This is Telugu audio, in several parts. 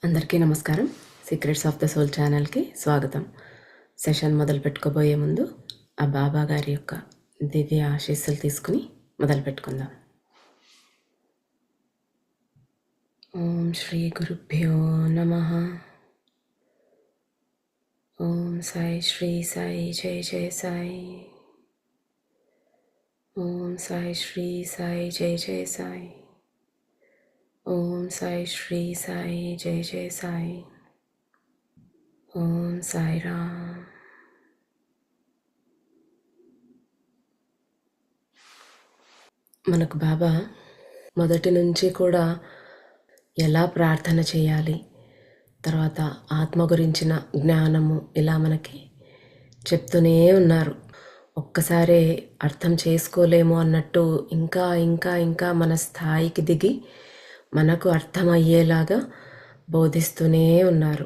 అందరికీ నమస్కారం. సీక్రెట్స్ ఆఫ్ ద సోల్ ఛానల్కి స్వాగతం. సెషన్ మొదలు పెట్టుకోబోయే ముందు ఆ బాబా గారి యొక్క దివ్య ఆశీస్సులు తీసుకుని మొదలు పెట్టుకుందాం. ఓం శ్రీ గురుభ్యో నమః. ఓం సాయి శ్రీ సాయి జయ జయ సాయి. ఓం సాయి శ్రీ సాయి జయ జయ సాయి. ఓం సాయి శ్రీ సాయి జయ జయ సాయి. ఓం సాయి రామ్. మనకు బాబా మొదటి నుంచి కూడా ఎలా ప్రార్థన చేయాలి, తర్వాత ఆత్మ గురించిన జ్ఞానము ఇలా మనకి చెప్తూనే ఉన్నారు. ఒక్కసారే అర్థం చేసుకోలేము అన్నట్టు ఇంకా ఇంకా ఇంకా మన స్థాయికి దిగి మనకు అర్థమయ్యేలాగా బోధిస్తూనే ఉన్నారు.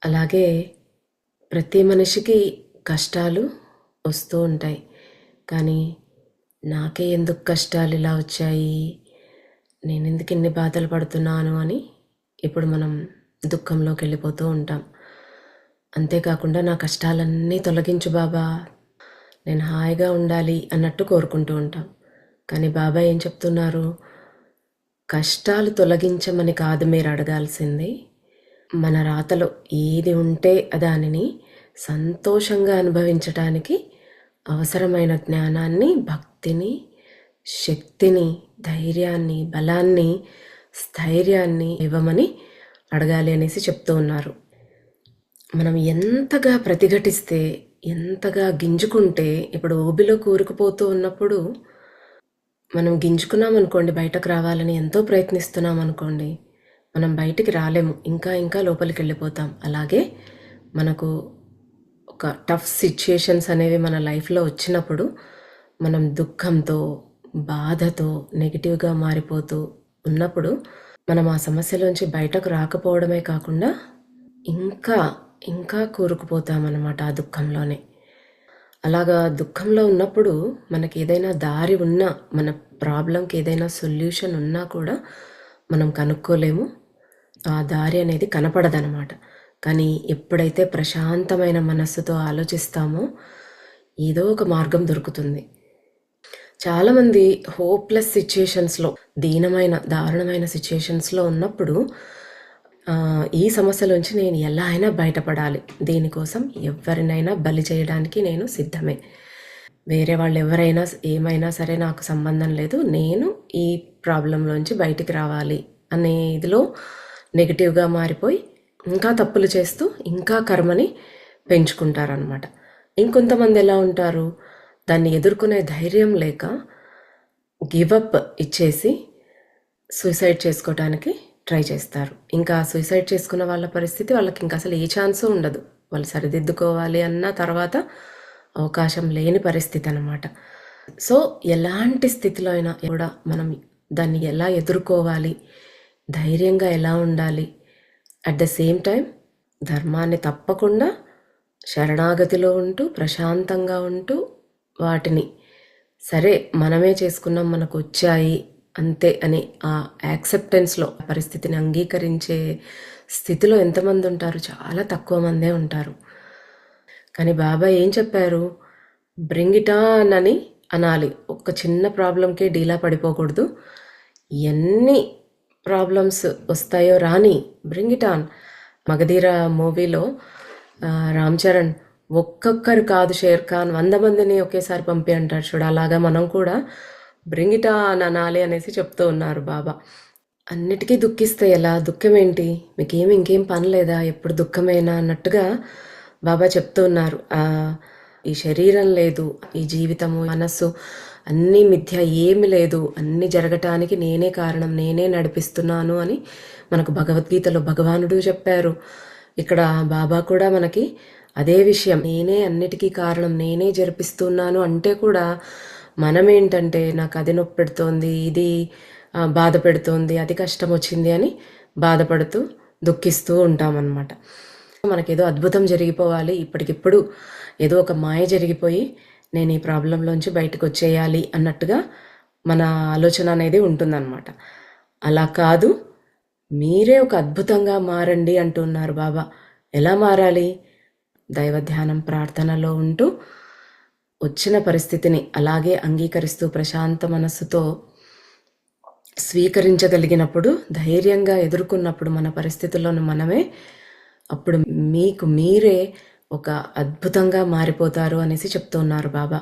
అలాగే ప్రతి మనిషికి కష్టాలు వస్తూ ఉంటాయి. కానీ నాకే ఎందుకు కష్టాలు ఇలా వచ్చాయి, నేను ఎందుకు ఇన్ని బాధలు పడుతున్నాను అని ఇప్పుడు మనం దుఃఖంలోకి వెళ్ళిపోతూ ఉంటాం. అంతేకాకుండా నా కష్టాలన్నీ తొలగించు బాబా, నేను హాయిగా ఉండాలి అన్నట్టు కోరుకుంటూ ఉంటాం. కానీ బాబా ఏం చెప్తున్నారు, కష్టాలు తొలగించమని కాదు మీరు అడగాల్సింది, మన రాతలో ఏది ఉంటే దానిని సంతోషంగా అనుభవించటానికి అవసరమైన జ్ఞానాన్ని, భక్తిని, శక్తిని, ధైర్యాన్ని, బలాన్ని, స్థైర్యాన్ని ఇవ్వమని అడగాలి అనేసి చెప్తూ ఉన్నారు. మనం ఎంతగా ప్రతిఘటిస్తే, ఎంతగా గింజుకుంటే, ఇప్పుడు ఊబిలో కూరుకుపోతూ ఉన్నప్పుడు మనం గింజుకున్నాం అనుకోండి, బయటకు రావాలని ఎంతో ప్రయత్నిస్తున్నాం అనుకోండి, మనం బయటికి రాలేము, ఇంకా ఇంకా లోపలికి వెళ్ళిపోతాం. అలాగే మనకు ఒక టఫ్ సిచ్యుయేషన్స్ అనేవి మన లైఫ్లో వచ్చినప్పుడు మనం దుఃఖంతో, బాధతో, నెగిటివ్గా మారిపోతూ ఉన్నప్పుడు మనం ఆ సమస్యలోంచి బయటకు రాకపోవడమే కాకుండా ఇంకా ఇంకా కూరుకుపోతామన్నమాట ఆ దుఃఖంలోనే. అలాగా దుఃఖంలో ఉన్నప్పుడు మనకి ఏదైనా దారి ఉన్నా, మన ప్రాబ్లంకి ఏదైనా సొల్యూషన్ ఉన్నా కూడా మనం కనుక్కోలేము, ఆ దారి అనేది కనపడదనమాట. కానీ ఎప్పుడైతే ప్రశాంతమైన మనస్సుతో ఆలోచిస్తామో ఏదో ఒక మార్గం దొరుకుతుంది. చాలామంది హోప్లెస్ సిచ్యుయేషన్స్లో, దీనమైన దారుణమైన సిచ్యుయేషన్స్లో ఉన్నప్పుడు ఈ సమస్యలోంచి నేను ఎలా అయినా బయటపడాలి, దీనికోసం ఎవరినైనా బలి చేయడానికి నేను సిద్ధమే, వేరే వాళ్ళు ఎవరైనా ఏమైనా సరే నాకు సంబంధం లేదు, నేను ఈ ప్రాబ్లంలోంచి బయటికి రావాలి అనే ఇదిలో నెగిటివ్గా మారిపోయి ఇంకా తప్పులు చేస్తూ ఇంకా కర్మని పెంచుకుంటారనమాట. ఇంకొంతమంది ఎలా ఉంటారు, దాన్ని ఎదుర్కొనే ధైర్యం లేక గివప్ ఇచ్చేసి సూసైడ్ చేసుకోవడానికి ట్రై చేస్తారు. ఇంకా సూసైడ్ చేసుకున్న వాళ్ళ పరిస్థితి, వాళ్ళకి ఇంకా అసలు ఏ ఛాన్సు ఉండదు. వాళ్ళు సరిదిద్దుకోవాలి అన్న తర్వాత అవకాశం లేని పరిస్థితి అన్నమాట. సో ఎలాంటి స్థితిలో అయినా కూడా మనం దాన్ని ఎలా ఎదుర్కోవాలి, ధైర్యంగా ఎలా ఉండాలి, అట్ ద సేమ్ టైం ధర్మాన్ని తప్పకుండా శరణాగతిలో ఉంటూ ప్రశాంతంగా ఉంటూ వాటిని సరే మనమే చేసుకున్నాం, మనకు వచ్చాయి అంతే అని ఆ యాక్సెప్టెన్స్లో పరిస్థితిని అంగీకరించే స్థితిలో ఎంతమంది ఉంటారు, చాలా తక్కువ మందే ఉంటారు. కానీ బాబా ఏం చెప్పారు, బ్రింగ్ ఇట్ ఆన్ అని అనాలి. ఒక చిన్న ప్రాబ్లంకే డీలా పడిపోకూడదు. ఎన్ని ప్రాబ్లమ్స్ వస్తాయో రాని, బ్రింగ్ ఇట్ ఆన్. మగధీర మూవీలో రామ్ చరణ్ ఒక్కొక్కరు కాదు షేర్ ఖాన్ 100 మందిని ఒకేసారి పంపి అంటాడు చూడ, అలాగా మనం కూడా బ్రింగ్ ఇట్ ఆన్ అనాలి అనేసి చెప్తూ ఉన్నారు బాబా. అన్నిటికీ దుఃఖిస్తే ఎలా, దుఃఖం ఏంటి, మీకేమి ఇంకేం పని లేదా, ఎప్పుడు దుఃఖమేనా అన్నట్టుగా బాబా చెప్తూ ఉన్నారు. ఈ శరీరం లేదు, ఈ జీవితము, మనస్సు అన్నీ మిథ్య, ఏమి లేదు, అన్నీ జరగటానికి నేనే కారణం, నేనే నడిపిస్తున్నాను అని మనకు భగవద్గీతలో భగవానుడు చెప్పారు. ఇక్కడ బాబా కూడా మనకి అదే విషయం, నేనే అన్నిటికీ కారణం, నేనే జరిపిస్తున్నాను అంటే కూడా మనం ఏంటంటే నాకు అది నొప్పి పెడుతోంది, ఇది బాధ పెడుతోంది, అది కష్టం వచ్చింది అని బాధపడుతూ దుఃఖిస్తూ ఉంటామన్నమాట. మనకేదో అద్భుతం జరిగిపోవాలి, ఇప్పటికిప్పుడు ఏదో ఒక మాయ జరిగిపోయి నేను ఈ ప్రాబ్లంలోంచి బయటకు వచ్చేయాలి అన్నట్టుగా మన ఆలోచన అనేది ఉంటుందన్నమాట. అలా కాదు, మీరే ఒక అద్భుతంగా మారండి అంటున్నారు బాబా. ఎలా మారాలి? దైవ ధ్యానం ప్రార్థనలో ఉంటూ వచ్చిన పరిస్థితిని అలాగే అంగీకరిస్తూ ప్రశాంత మనస్సుతో స్వీకరించగలిగినప్పుడు, ధైర్యంగా ఎదుర్కొన్నప్పుడు మన పరిస్థితులను మనమే, అప్పుడు మీకు మీరే ఒక అద్భుతంగా మారిపోతారు అనేసి చెప్తున్నారు బాబా.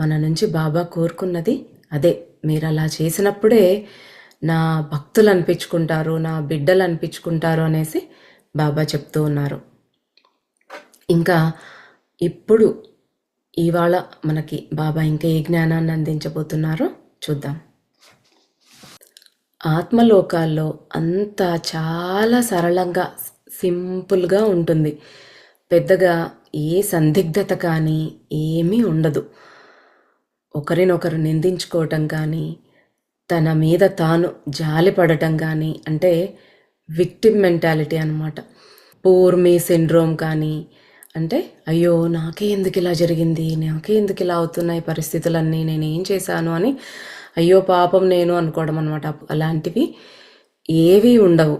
మన నుంచి బాబా కోరుకున్నది అదే. మీరు అలా చేసినప్పుడే నా భక్తులు అనిపించుకుంటారు, నా బిడ్డలు అనిపించుకుంటారు అనేసి బాబా చెప్తూ ఉన్నారు. ఇంకా ఇప్పుడు ఇవాళ మనకి బాబా ఇంకా ఏ జ్ఞానాన్ని అందించబోతున్నారో చూద్దాం. ఆత్మలోకాల్లో అంతా చాలా సరళంగా సింపుల్గా ఉంటుంది. పెద్దగా ఏ సందిగ్ధత కానీ ఏమీ ఉండదు. ఒకరినొకరు నిందించుకోవటం కానీ, తన మీద తాను జాలిపడటం కానీ, అంటే విక్టిమ్ మెంటాలిటీ అనమాట. పూర్ మీ సిండ్రోమ్ కానీ, అంటే అయ్యో నాకే ఎందుకు ఇలా జరిగింది, నాకే ఎందుకు ఇలా అవుతున్నాయి పరిస్థితులన్నీ, నేనేం చేశాను అని అయ్యో పాపం నేను అనుకోవడం అనమాట. అలాంటివి ఏవీ ఉండవు.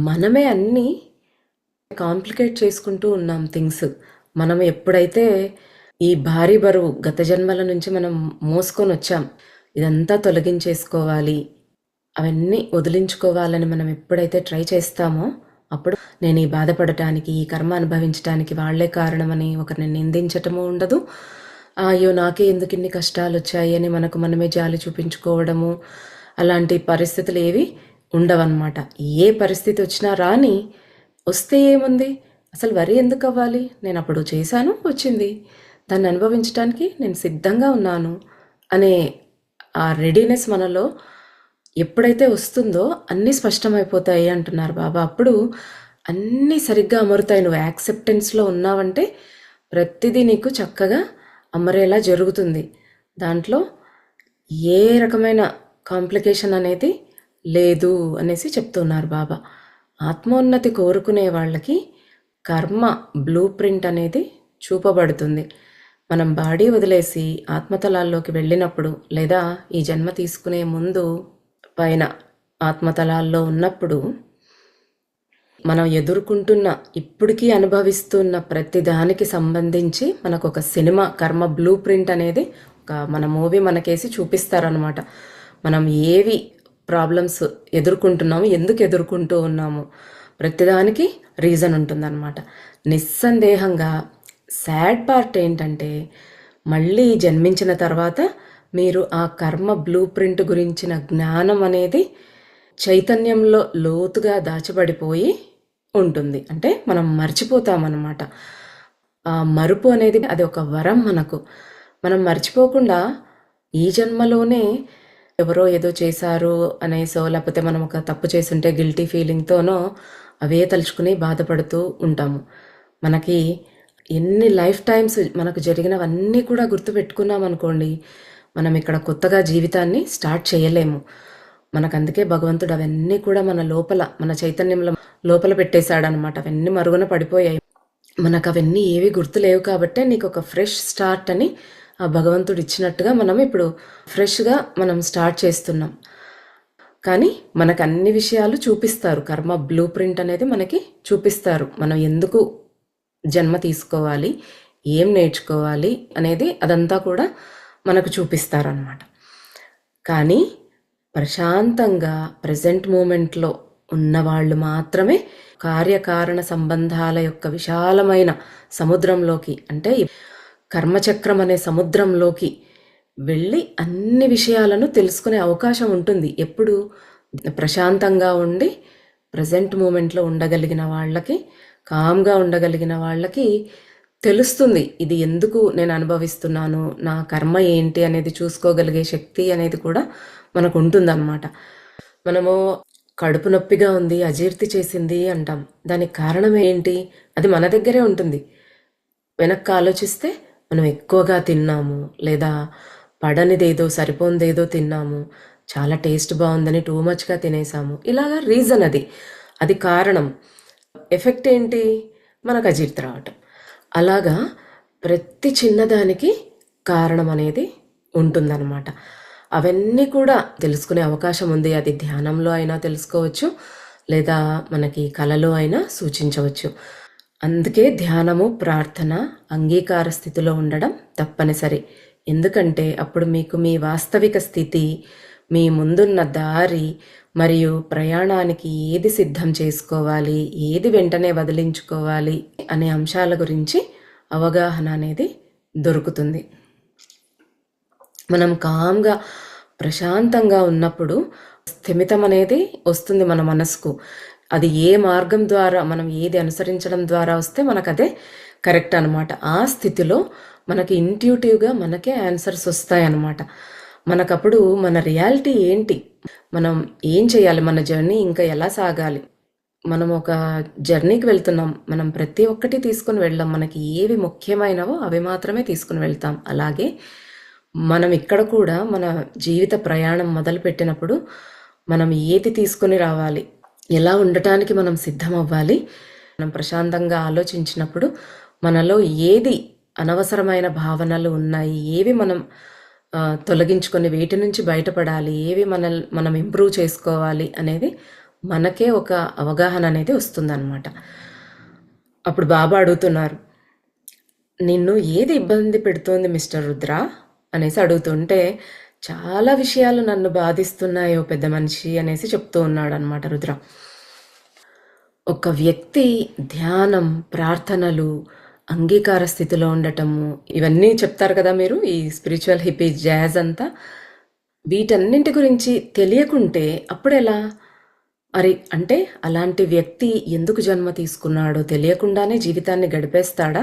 మనమే అన్నీ కాంప్లికేట్ చేసుకుంటూ ఉన్నాం థింగ్స్. మనం ఎప్పుడైతే ఈ భారీ బరువు గత జన్మల నుంచి మనం మోసుకొని వచ్చాం, ఇదంతా తొలగించేసుకోవాలి, అవన్నీ వదిలించుకోవాలని మనం ఎప్పుడైతే ట్రై చేస్తామో, అప్పుడు నేను ఈ బాధపడటానికి, ఈ కర్మ అనుభవించడానికి వాళ్లే కారణమని ఒకరిని నిందించటము ఉండదు. అయ్యో నాకే ఎందుకు ఇన్ని కష్టాలు వచ్చాయి అని మనకు మనమే జాలి చూపించుకోవడము, అలాంటి పరిస్థితులు ఏవి ఉండవన్నమాట. ఏ పరిస్థితి వచ్చినా రాని, వస్తే ఏముంది, అసలు వరి ఎందుకు అవ్వాలి, నేను అప్పుడు చేశాను వచ్చింది, దాన్ని అనుభవించడానికి నేను సిద్ధంగా ఉన్నాను అనే ఆ రెడీనెస్ మనలో ఎప్పుడైతే వస్తుందో అన్నీ స్పష్టమైపోతాయి అంటున్నారు బాబా. అప్పుడు అన్నీ సరిగ్గా అమరుతాయి. నువ్వు యాక్సెప్టెన్స్లో ఉన్నావంటే ప్రతిదీ నీకు చక్కగా అమరేలా జరుగుతుంది. దాంట్లో ఏ రకమైన కాంప్లికేషన్ అనేది లేదు అనేసి చెప్తున్నారు బాబా. ఆత్మోన్నతి కోరుకునే వాళ్ళకి కర్మ బ్లూ ప్రింట్ అనేది చూపబడుతుంది. మనం బాడీ వదిలేసి ఆత్మతలాల్లోకి వెళ్ళినప్పుడు, లేదా ఈ జన్మ తీసుకునే ముందు పైన ఆత్మతలాల్లో ఉన్నప్పుడు, మనం ఎదుర్కొంటున్న ఇప్పటికీ అనుభవిస్తున్న ప్రతి దానికి సంబంధించి మనకు ఒక సినిమా కర్మ బ్లూ ప్రింట్ అనేది మన మూవీ మనకేసి చూపిస్తారనమాట. మనం ఏవి ప్రాబ్లమ్స్ ఎదుర్కొంటున్నాము, ఎందుకు ఎదుర్కొంటూ ఉన్నాము, ప్రతిదానికి రీజన్ ఉంటుందన్నమాట. నిస్సందేహంగా సాడ్ పార్ట్ ఏంటంటే, మళ్ళీ జన్మించిన తర్వాత మీరు ఆ కర్మ బ్లూ ప్రింట్ గురించిన జ్ఞానం అనేది చైతన్యంలో లోతుగా దాచబడిపోయి ఉంటుంది. అంటే మనం మర్చిపోతామన్నమాట. ఆ మరుపు అనేది అది ఒక వరం మనకు. మనం మర్చిపోకుండా ఈ జన్మలోనే ఎవరో ఏదో చేశారు అనేసో, లేకపోతే మనం ఒక తప్పు చేస్తుంటే గిల్టీ ఫీలింగ్తోనో అవే తలుచుకుని బాధపడుతూ ఉంటాము. మనకి ఎన్ని లైఫ్ టైమ్స్ మనకు జరిగినవన్నీ కూడా గుర్తుపెట్టుకున్నాం అనుకోండి, మనం ఇక్కడ కొత్తగా జీవితాన్ని స్టార్ట్ చేయలేము. మనకు అందుకే భగవంతుడు అవన్నీ కూడా మన లోపల, మన చైతన్యంలో లోపల పెట్టేశాడనమాట. అవన్నీ మరుగున పడిపోయాయి. మనకు అవన్నీ ఏవి గుర్తులేవు కాబట్టే నీకు ఒక ఫ్రెష్ స్టార్ట్ అని ఆ భగవంతుడు ఇచ్చినట్టుగా మనం ఇప్పుడు ఫ్రెష్గా మనం స్టార్ట్ చేస్తున్నాం. కానీ మనకు అన్ని విషయాలు చూపిస్తారు. కర్మ బ్లూ ప్రింట్ అనేది మనకి చూపిస్తారు. మనం ఎందుకు జన్మ తీసుకోవాలి, ఏం నేర్చుకోవాలి అనేది అదంతా కూడా మనకు చూపిస్తారన్నమాట. కానీ ప్రశాంతంగా ప్రజెంట్ మూమెంట్లో ఉన్నవాళ్ళు మాత్రమే కార్యకారణ సంబంధాల యొక్క విశాలమైన సముద్రంలోకి, అంటే కర్మచక్రం అనే సముద్రంలోకి వెళ్ళి అన్ని విషయాలను తెలుసుకునే అవకాశం ఉంటుంది. ఎప్పుడు ప్రశాంతంగా ఉండి ప్రజెంట్ మూమెంట్లో ఉండగలిగిన వాళ్ళకి, కామ్గా ఉండగలిగిన వాళ్ళకి తెలుస్తుంది ఇది ఎందుకు నేను అనుభవిస్తున్నాను, నా కర్మ ఏంటి అనేది చూసుకోగలిగే శక్తి అనేది కూడా మనకు ఉంటుందన్నమాట. మనము కడుపు నొప్పిగా ఉంది, అజీర్తి చేసింది అంటాం. దానికి కారణం ఏంటి? అది మన దగ్గరే ఉంటుంది. వెనక్కి ఆలోచిస్తే మనం ఎక్కువగా తిన్నాము, లేదా పడనిదేదో సరిపోనిదేదో తిన్నాము, చాలా టేస్ట్ బాగుందని టూ మచ్గా తినేసాము, ఇలాగా రీజన్ అది కారణం. ఎఫెక్ట్ ఏంటి? మనకు అజీర్తి రావటం. అలాగా ప్రతి చిన్నదానికి కారణం అనేది ఉంటుందన్నమాట. అవన్నీ కూడా తెలుసుకునే అవకాశం ఉంది. అది ధ్యానంలో అయినా తెలుసుకోవచ్చు, లేదా మనకి కలలో అయినా సూచించవచ్చు. అందుకే ధ్యానము, ప్రార్థన అంగీకార స్థితిలో ఉండడం తప్పనిసరి. ఎందుకంటే అప్పుడు మీకు మీ వాస్తవిక స్థితి, మీ ముందున్న దారి మరియు ప్రయాణానికి ఏది సిద్ధం చేసుకోవాలి, ఏది వెంటనే వదిలించుకోవాలి అనే అంశాల గురించి అవగాహన అనేది దొరుకుతుంది. మనం కామ్గా ప్రశాంతంగా ఉన్నప్పుడు స్థిమితం అనేది వస్తుంది మన మనసుకు. అది ఏ మార్గం ద్వారా, మనం ఏది అనుసరించడం ద్వారా వస్తే మనకు అదే కరెక్ట్ అనమాట. ఆ స్థితిలో మనకి ఇంట్యూటివ్గా మనకే ఆన్సర్స్ వస్తాయన్నమాట. మనకప్పుడు మన రియాలిటీ ఏంటి, మనం ఏం చేయాలి, మన జర్నీ ఇంకా ఎలా సాగాలి. మనం ఒక జర్నీకి వెళ్తున్నాం, మనం ప్రతి ఒక్కటి తీసుకుని వెళ్ళాం. మనకి ఏవి ముఖ్యమైనవో అవి మాత్రమే తీసుకుని వెళ్తాం. అలాగే మనం ఇక్కడ కూడా మన జీవిత ప్రయాణం మొదలుపెట్టినప్పుడు మనం ఏది తీసుకొని రావాలి, ఎలా ఉండటానికి మనం సిద్ధం అవ్వాలి. మనం ప్రశాంతంగా ఆలోచించినప్పుడు మనలో ఏది అనవసరమైన భావనలు ఉన్నాయి, ఏవి మనం తొలగించుకొని వేటి నుంచి బయటపడాలి, ఏవి మనం ఇంప్రూవ్ చేసుకోవాలి అనేది మనకే ఒక అవగాహన అనేది వస్తుందన్నమాట. అప్పుడు బాబా అడుగుతున్నారు, నిన్ను ఏది ఇబ్బంది పెడుతోంది మిస్టర్ రుద్ర అనేసి అడుగుతుంటే, చాలా విషయాలు నన్ను బాధిస్తున్నాయో పెద్ద మనిషి అనేసి చెప్తూ ఉన్నాడు అనమాట రుద్ర. ఒక వ్యక్తి ధ్యానం, ప్రార్థనలు, అంగీకార స్థితిలో ఉండటము, ఇవన్నీ చెప్తారు కదా మీరు, ఈ స్పిరిచువల్ హిప్పీ జాజ్ అంతా, వీటన్నింటి గురించి తెలియకుంటే అప్పుడెలా? అంటే అలాంటి వ్యక్తి ఎందుకు జన్మ తీసుకున్నాడో తెలియకుండానే జీవితాన్ని గడిపేస్తాడా?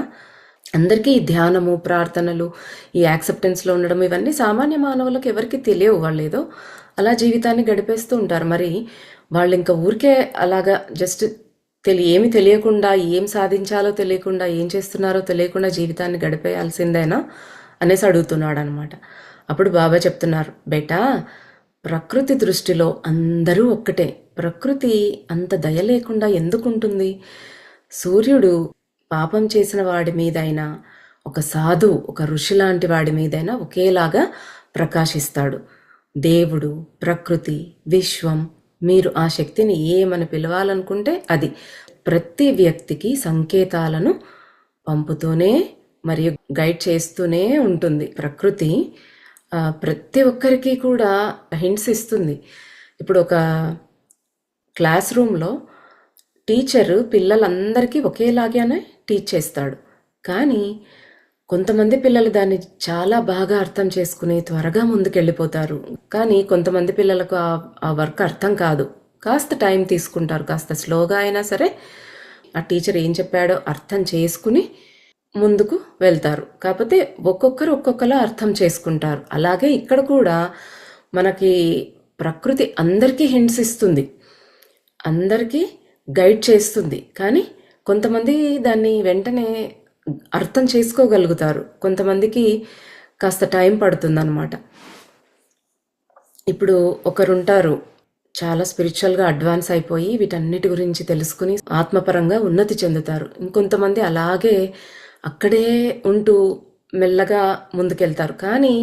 అందరికీ ఈ ధ్యానము, ప్రార్థనలు, ఈ యాక్సెప్టెన్స్లో ఉండడం ఇవన్నీ సామాన్య మానవులకు ఎవరికి తెలియవు. వాళ్ళు ఏదో అలా జీవితాన్ని గడిపేస్తూ ఉంటారు. మరి వాళ్ళు ఇంకా ఊరికే అలాగా జస్ట్ ఏమి తెలియకుండా, ఏం సాధించాలో తెలియకుండా, ఏం చేస్తున్నారో తెలియకుండా జీవితాన్ని గడిపేయాల్సిందేనా అనేసి అడుగుతున్నాడు అనమాట. అప్పుడు బాబా చెప్తున్నారు, బేటా, ప్రకృతి దృష్టిలో అందరూ ఒక్కటే. ప్రకృతి అంత దయ లేకుండా ఎందుకుంటుంది? సూర్యుడు పాపం చేసిన వాడి మీదైనా, ఒక సాధు, ఒక ఋషి లాంటి వాడి మీదైనా ఒకేలాగా ప్రకాశిస్తాడు. దేవుడు, ప్రకృతి, విశ్వం, మీరు ఆ శక్తిని ఏమని పిలవాలనుకుంటే అది ప్రతి వ్యక్తికి సంకేతాలను పంపుతూనే మరియు గైడ్ చేస్తూనే ఉంటుంది. ప్రకృతి ప్రతి ఒక్కరికి కూడా హింట్స్ ఇస్తుంది. ఇప్పుడు ఒక క్లాస్ రూమ్లో టీచరు పిల్లలందరికీ ఒకేలాగానే టీచ్ చేస్తాడు. కానీ కొంతమంది పిల్లలు దాన్ని చాలా బాగా అర్థం చేసుకుని త్వరగా ముందుకెళ్ళిపోతారు. కానీ కొంతమంది పిల్లలకు ఆ వర్క్ అర్థం కాదు, కాస్త టైం తీసుకుంటారు. కాస్త స్లోగా అయినా సరే ఆ టీచర్ ఏం చెప్పాడో అర్థం చేసుకుని ముందుకు వెళ్తారు. కాకపోతే ఒక్కొక్కరు ఒక్కొక్కలా అర్థం చేసుకుంటారు. అలాగే ఇక్కడ కూడా మనకి ప్రకృతి అందరికీ హింట్స్ ఇస్తుంది, అందరికీ గైడ్ చేస్తుంది. కానీ కొంతమంది దాన్ని వెంటనే అర్థం చేసుకోగలుగుతారు, కొంతమందికి కాస్త టైం పడుతుందన్నమాట. ఇప్పుడు ఒకరుంటారు చాలా స్పిరిచువల్గా అడ్వాన్స్ అయిపోయి వీటన్నిటి గురించి తెలుసుకుని ఆత్మపరంగా ఉన్నతి చెందుతారు. ఇంకొంతమంది అలాగే అక్కడే ఉంటూ మెల్లగా ముందుకెళ్తారు. కానీ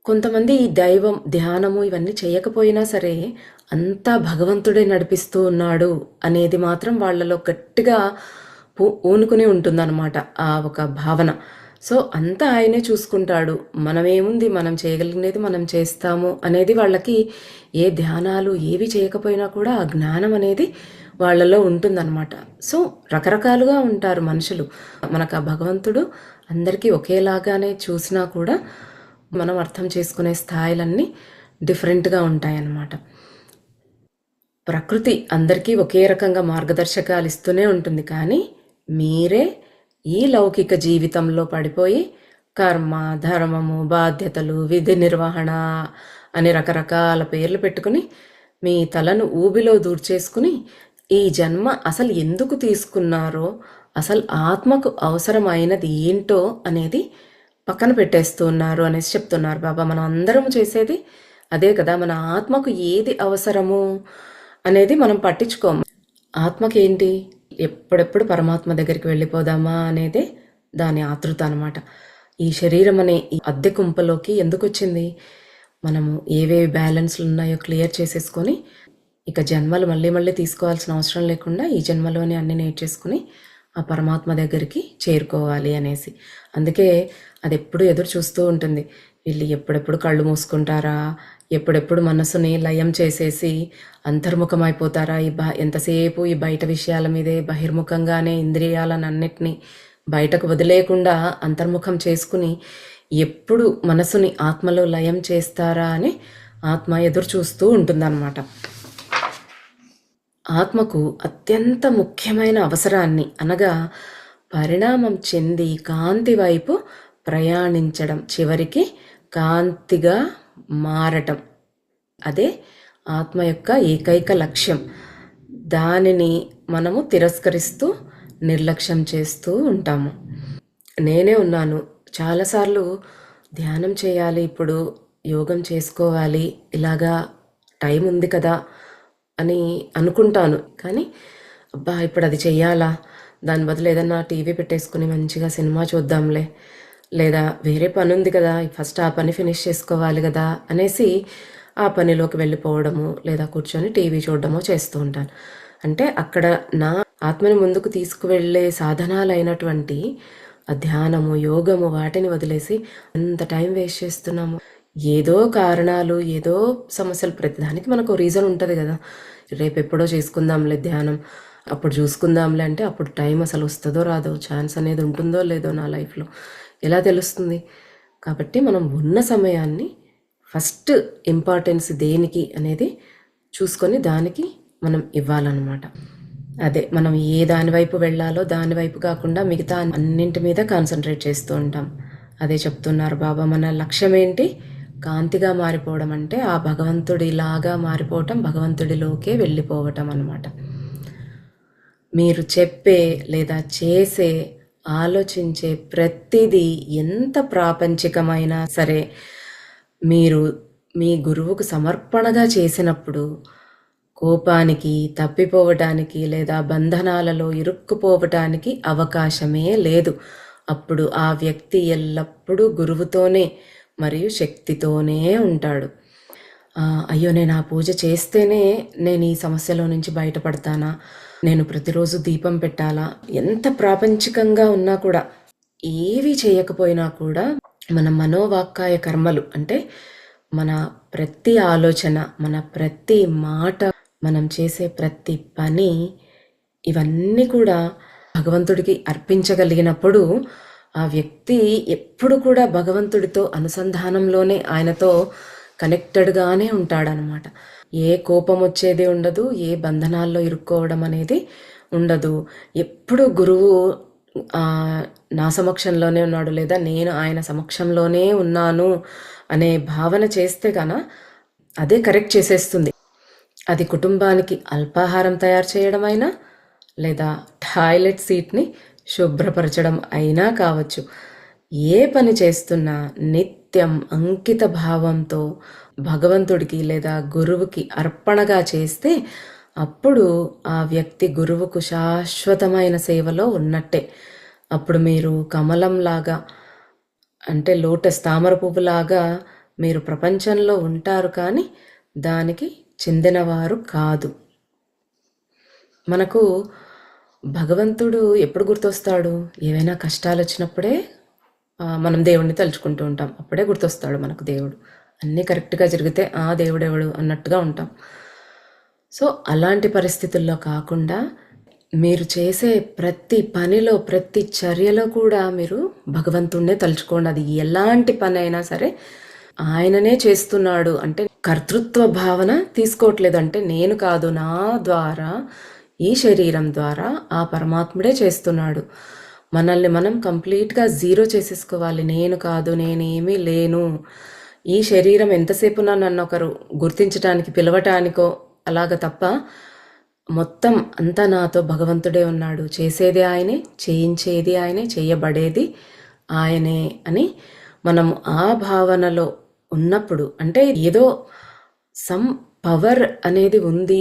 కొంతమంది ఈ దైవం, ధ్యానము ఇవన్నీ చేయకపోయినా సరే అంతా భగవంతుడే నడిపిస్తూ ఉన్నాడు అనేది మాత్రం వాళ్ళలో గట్టిగా ఊనుకుని ఉంటుందన్నమాట ఆ ఒక భావన. సో అంతా ఆయనే చూసుకుంటాడు, మనమేముంది, మనం చేయగలిగినది మనం చేస్తాము అనేది వాళ్ళకి ఏ ధ్యానాలు ఏవి చేయకపోయినా కూడా ఆ జ్ఞానం అనేది వాళ్ళలో ఉంటుందన్నమాట. సో రకరకాలుగా ఉంటారు మనుషులు. మనకు ఆ భగవంతుడు అందరికీ ఒకేలాగానే చూసినా కూడా మనం అర్థం చేసుకునే స్థాయిలన్నీ డిఫరెంట్గా ఉంటాయన్నమాట. ప్రకృతి అందరికీ ఒకే రకంగా మార్గదర్శకాలు ఇస్తూనే ఉంటుంది. కానీ మీరే ఈ లౌకిక జీవితంలో పడిపోయి కర్మ, ధర్మము, బాధ్యతలు, విధి నిర్వహణ అని రకరకాల పేర్లు పెట్టుకుని మీ తలను ఊబిలో దూర్చేసుకుని ఈ జన్మ అసలు ఎందుకు తీసుకున్నారో, అసలు ఆత్మకు అవసరమైనది ఏంటో అనేది పక్కన పెట్టేస్తూ ఉన్నారు అనేసి చెప్తున్నారు బాబా. మనం అందరం చేసేది అదే కదా. మన ఆత్మకు ఏది అవసరము అనేది మనం పట్టించుకోము. ఆత్మకి ఏంటి, ఎప్పుడెప్పుడు పరమాత్మ దగ్గరికి వెళ్ళిపోదామా అనేదే దాని ఆతృత అనమాట. ఈ శరీరం అనే ఈ అద్దె కుంపలోకి ఎందుకు వచ్చింది? మనము ఏవేవి బ్యాలెన్స్లు ఉన్నాయో క్లియర్ చేసేసుకొని ఇక జన్మలు మళ్ళీ మళ్ళీ తీసుకోవాల్సిన అవసరం లేకుండా ఈ జన్మలోనే అన్నీ నేర్చేసుకుని ఆ పరమాత్మ దగ్గరికి చేరుకోవాలి అనేసి. అందుకే అది ఎప్పుడు ఎదురు చూస్తూ ఉంటుంది, వీళ్ళు ఎప్పుడెప్పుడు కళ్ళు మూసుకుంటారా, ఎప్పుడెప్పుడు మనసుని లయం చేసేసి అంతర్ముఖమైపోతారా, ఎంతసేపు ఈ బయట విషయాల మీదే బహిర్ముఖంగానే ఇంద్రియాలన్నిటినీ బయటకు వదిలేయకుండా అంతర్ముఖం చేసుకుని ఎప్పుడు మనసుని ఆత్మలో లయం చేస్తారా అని ఆత్మ ఎదురు చూస్తూ ఉంటుందన్నమాట. ఆత్మకు అత్యంత ముఖ్యమైన అవసరాన్ని అనగా పరిణామం చెంది కాంతి వైపు ప్రయాణించడం, చివరికి కాంతిగా మారటం, అదే ఆత్మ యొక్క ఏకైక లక్ష్యం. దానిని మనము తిరస్కరిస్తూ నిర్లక్ష్యం చేస్తూ ఉంటాము. నేనే ఉన్నాను, చాలాసార్లు ధ్యానం చేయాలి, ఇప్పుడు యోగం చేసుకోవాలి, ఇలాగా టైం ఉంది కదా అని అనుకుంటాను. కానీ అబ్బా ఇప్పుడు అది చెయ్యాలా, దాని బదులు ఏదన్నా టీవీ పెట్టేసుకుని మంచిగా సినిమా చూద్దాంలే, లేదా వేరే పని ఉంది కదా ఫస్ట్ ఆ పని ఫినిష్ చేసుకోవాలి కదా అనేసి ఆ పనిలోకి వెళ్ళిపోవడము, లేదా కూర్చొని టీవీ చూడడమో చేస్తూ ఉంటాను. అంటే అక్కడ నా ఆత్మని ముందుకు తీసుకువెళ్ళే సాధనాలైనటువంటి ఆ ధ్యానము, యోగము వాటిని వదిలేసి అంత టైం వేస్ట్ చేస్తున్నాము. ఏదో కారణాలు, ఏదో సమస్యలు, ప్రతిదానికి మనకు రీజన్ ఉంటుంది కదా. రేపు ఎప్పుడో చేసుకుందాంలే ధ్యానం, అప్పుడు చూసుకుందాంలే అంటే అప్పుడు టైం అసలు వస్తుందో రాదో, ఛాన్స్ అనేది ఉంటుందో లేదో నా లైఫ్లో ఎలా తెలుస్తుంది? కాబట్టి మనం ఉన్న సమయాన్ని ఫస్ట్ ఇంపార్టెన్స్ దేనికి అనేది చూసుకొని దానికి మనం ఇవ్వాలన్నమాట. అదే మనం ఏ దాని వైపు వెళ్ళాలో దాని వైపు కాకుండా మిగతా అన్నింటి మీద కాన్సన్ట్రేట్ చేస్తూ ఉంటాం. అదే చెప్తున్నారు బాబా, మన లక్ష్యం ఏంటి? కాంతిగా మారిపోవడం, అంటే ఆ భగవంతుడిలాగా మారిపోవటం, భగవంతుడిలోకే వెళ్ళిపోవటం అన్నమాట. మీరు చెప్పే లేదా చేసే, ఆలోచించే ప్రతిదీ ఎంత ప్రాపంచికమైనా సరే మీరు మీ గురువుకు సమర్పణగా చేసినప్పుడు కోపానికి, తప్పిపోవటానికి లేదా బంధనాలలో ఇరుక్కుపోవటానికి అవకాశమే లేదు. అప్పుడు ఆ వ్యక్తి ఎల్లప్పుడూ గురువుతోనే మరియు శక్తితోనే ఉంటాడు. అయ్యో నేను ఆ పూజ చేస్తేనే నేను ఈ సమస్యలో నుంచి బయటపడతానా, నేను ప్రతిరోజు దీపం పెట్టాలా, ఎంత ప్రాపంచికంగా ఉన్నా కూడా, ఏవి చేయకపోయినా కూడా మన మనోవాక్కాయ కర్మలు, అంటే మన ప్రతి ఆలోచన, మన ప్రతి మాట, మనం చేసే ప్రతి పని, ఇవన్నీ కూడా భగవంతుడికి అర్పించగలిగినప్పుడు ఆ వ్యక్తి ఎప్పుడు కూడా భగవంతుడితో అనుసంధానంలోనే, ఆయనతో కనెక్టెడ్గానే ఉంటాడనమాట. ఏ కోపం వచ్చేది ఉండదు, ఏ బంధనాల్లో ఇరుక్కోవడం అనేది ఉండదు. ఎప్పుడు గురువు నా సమక్షంలోనే ఉన్నాడు, లేదా నేను ఆయన సమక్షంలోనే ఉన్నాను అనే భావన చేస్తే కన అదే కరెక్ట్ చేసేస్తుంది. అది కుటుంబానికి అల్పాహారం తయారు చేయడం అయినా, లేదా టాయిలెట్ సీట్ని శుభ్రపరచడం అయినా కావచ్చు. ఏ పని చేస్తున్నా నిత్యం అంకిత భావంతో భగవంతుడికి లేదా గురువుకి అర్పణగా చేస్తే అప్పుడు ఆ వ్యక్తి గురువుకు శాశ్వతమైన సేవలో ఉన్నట్టే. అప్పుడు మీరు కమలంలాగా, అంటే లోటస్ తామర పువ్వులాగా మీరు ప్రపంచంలో ఉంటారు, కానీ దానికి చెందినవారు కాదు. మనకు భగవంతుడు ఎప్పుడు గుర్తొస్తాడు? ఏవైనా కష్టాలు వచ్చినప్పుడే మనం దేవుడిని తలుచుకుంటూ ఉంటాం, అప్పుడే గుర్తొస్తాడు మనకు దేవుడు. అన్నీ కరెక్ట్గా జరిగితే దేవుడెవడు అన్నట్టుగా ఉంటాం. సో అలాంటి పరిస్థితుల్లో కాకుండా మీరు చేసే ప్రతి పనిలో, ప్రతి చర్యలో కూడా మీరు భగవంతుడినే తలుచుకోండి. అది ఎలాంటి పని అయినా సరే ఆయననే చేస్తున్నాడు, అంటే కర్తృత్వ భావన తీసుకోవట్లేదు. అంటే నేను కాదు, నా ద్వారా, ఈ శరీరం ద్వారా ఆ పరమాత్ముడే చేస్తున్నాడు. మనల్ని మనం కంప్లీట్గా జీరో చేసేసుకోవాలి. నేను కాదు, నేనేమీ లేను, ఈ శరీరం ఎంతసేపు నన్ను ఒకరు గుర్తించటానికి, పిలవటానికో అలాగ తప్ప మొత్తం అంతా నాతో భగవంతుడే ఉన్నాడు, చేసేది ఆయనే, చేయించేది ఆయనే, చేయబడేది ఆయనే అని మనం ఆ భావనలో ఉన్నప్పుడు, అంటే ఏదో సమ్ పవర్ అనేది ఉంది,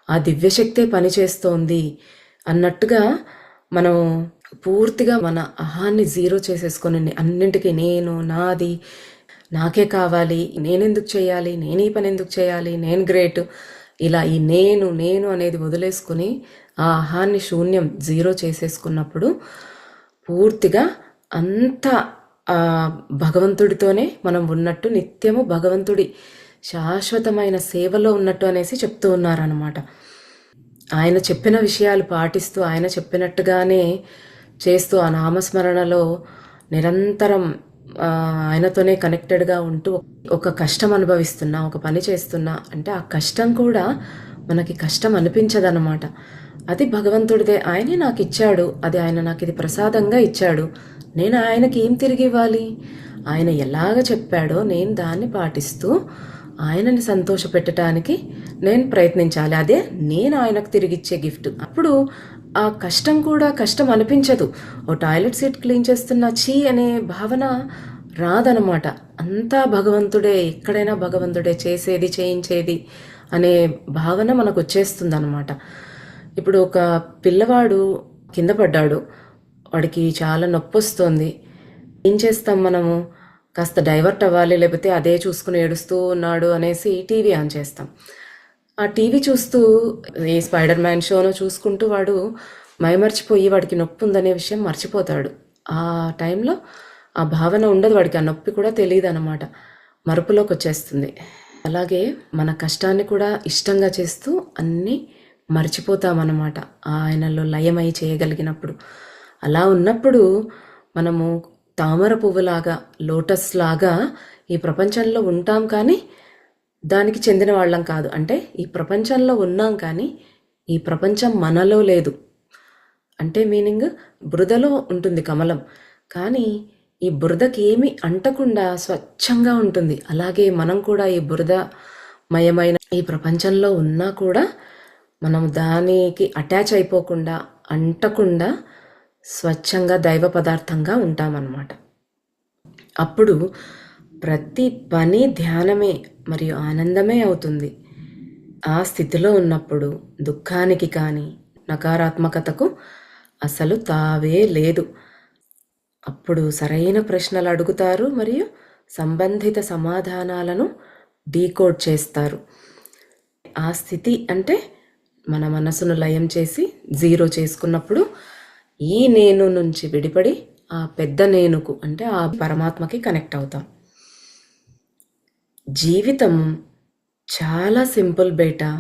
ఆ దివ్యశక్తే పనిచేస్తోంది అన్నట్టుగా మనం పూర్తిగా మన అహాన్ని జీరో చేసేసుకొని అన్నింటికీ నేను, నాది, నాకే కావాలి, నేనెందుకు చేయాలి, నేను ఈ పని ఎందుకు చేయాలి, నేను గ్రేట్, ఇలా ఈ నేను నేను అనేది వదిలేసుకుని ఆ అహాన్ని శూన్యం జీరో చేసేసుకున్నప్పుడు పూర్తిగా అంత భగవంతుడితోనే మనం ఉన్నట్టు, నిత్యము భగవంతుడి శాశ్వతమైన సేవలో ఉన్నట్టు అనేసి చెప్తూ ఉన్నారనమాట. ఆయన చెప్పిన విషయాలు పాటిస్తూ ఆయన చెప్పినట్టుగానే చేస్తూ ఆ నామస్మరణలో నిరంతరం ఆయనతోనే కనెక్టెడ్గా ఉంటూ ఒక కష్టం అనుభవిస్తున్నా, ఒక పని చేస్తున్నా అంటే ఆ కష్టం కూడా మనకి కష్టం అనిపించదన్నమాట. అది భగవంతుడిదే, ఆయనే నాకు ఇచ్చాడు, అది ఆయన నాకు ఇది ప్రసాదంగా ఇచ్చాడు, నేను ఆయనకి ఏం తిరిగి ఇవ్వాలి, ఆయన ఎలాగ చెప్పాడో నేను దాన్ని పాటిస్తూ ఆయనని సంతోషపెట్టడానికి నేను ప్రయత్నించాలి. అదే నేను ఆయనకు తిరిగిచ్చే గిఫ్ట్. అప్పుడు ఆ కష్టం కూడా కష్టం అనిపించదు. ఓ టాయిలెట్ సీట్ క్లీన్ చేస్తున్న చీ అనే భావన రాదనమాట. అంతా భగవంతుడే, ఎక్కడైనా భగవంతుడే చేసేది చేయించేది అనే భావన మనకు వచ్చేస్తుంది అనమాట. ఇప్పుడు ఒక పిల్లవాడు కింద పడ్డాడు, వాడికి చాలా నొప్పి వస్తుంది. ఏం చేస్తాం మనము? కాస్త డైవర్ట్ అవ్వాలి, లేకపోతే అదే చూసుకుని ఏడుస్తూ ఉన్నాడు అనేసి టీవీ ఆన్ చేస్తాం. ఆ టీవీ చూస్తూ ఏ స్పైడర్ మ్యాన్ షోనో చూసుకుంటూ వాడు మైమర్చిపోయి వాడికి నొప్పి ఉందనే విషయం మర్చిపోతాడు. ఆ టైంలో ఆ భావన ఉండదు వాడికి, ఆ నొప్పి కూడా తెలియదు అనమాట, మరుపులోకి వచ్చేస్తుంది. అలాగే మన కష్టాన్ని కూడా ఇష్టంగా చేస్తూ అన్నీ మర్చిపోతామన్నమాట ఆయనలో లయమై చేయగలిగినప్పుడు. అలా ఉన్నప్పుడు మనము తామర పువ్వులాగా, లోటస్ లాగా ఈ ప్రపంచంలో ఉంటాం, కానీ దానికి చెందిన వాళ్ళం కాదు. అంటే ఈ ప్రపంచంలో ఉన్నాం కానీ ఈ ప్రపంచం మనలో లేదు. అంటే మీనింగ్, బురదలో ఉంటుంది కమలం, కానీ ఈ బురదకి ఏమీ అంటకుండా స్వచ్ఛంగా ఉంటుంది. అలాగే మనం కూడా ఈ బురదమయమైన ఈ ప్రపంచంలో ఉన్నా కూడా మనం దానికి అటాచ్ అయిపోకుండా, అంటకుండా స్వచ్ఛంగా దైవ పదార్థంగా ఉంటామన్నమాట. అప్పుడు ప్రతి పని ధ్యానమే మరియు ఆనందమే అవుతుంది. ఆ స్థితిలో ఉన్నప్పుడు దుఃఖానికి కానీ నకారాత్మకతకు అసలు తావే లేదు. అప్పుడు సరైన ప్రశ్నలు అడుగుతారు మరియు సంబంధిత సమాధానాలను డీకోడ్ చేస్తారు. ఆ స్థితి అంటే మన మనసును లయం చేసి జీరో చేసుకున్నప్పుడు ఈ నేను నుంచి విడిపడి ఆ పెద్ద నేనుకు, అంటే ఆ పరమాత్మకి కనెక్ట్ అవుతాం. జీవితం చాలా సింపుల్ బేటా,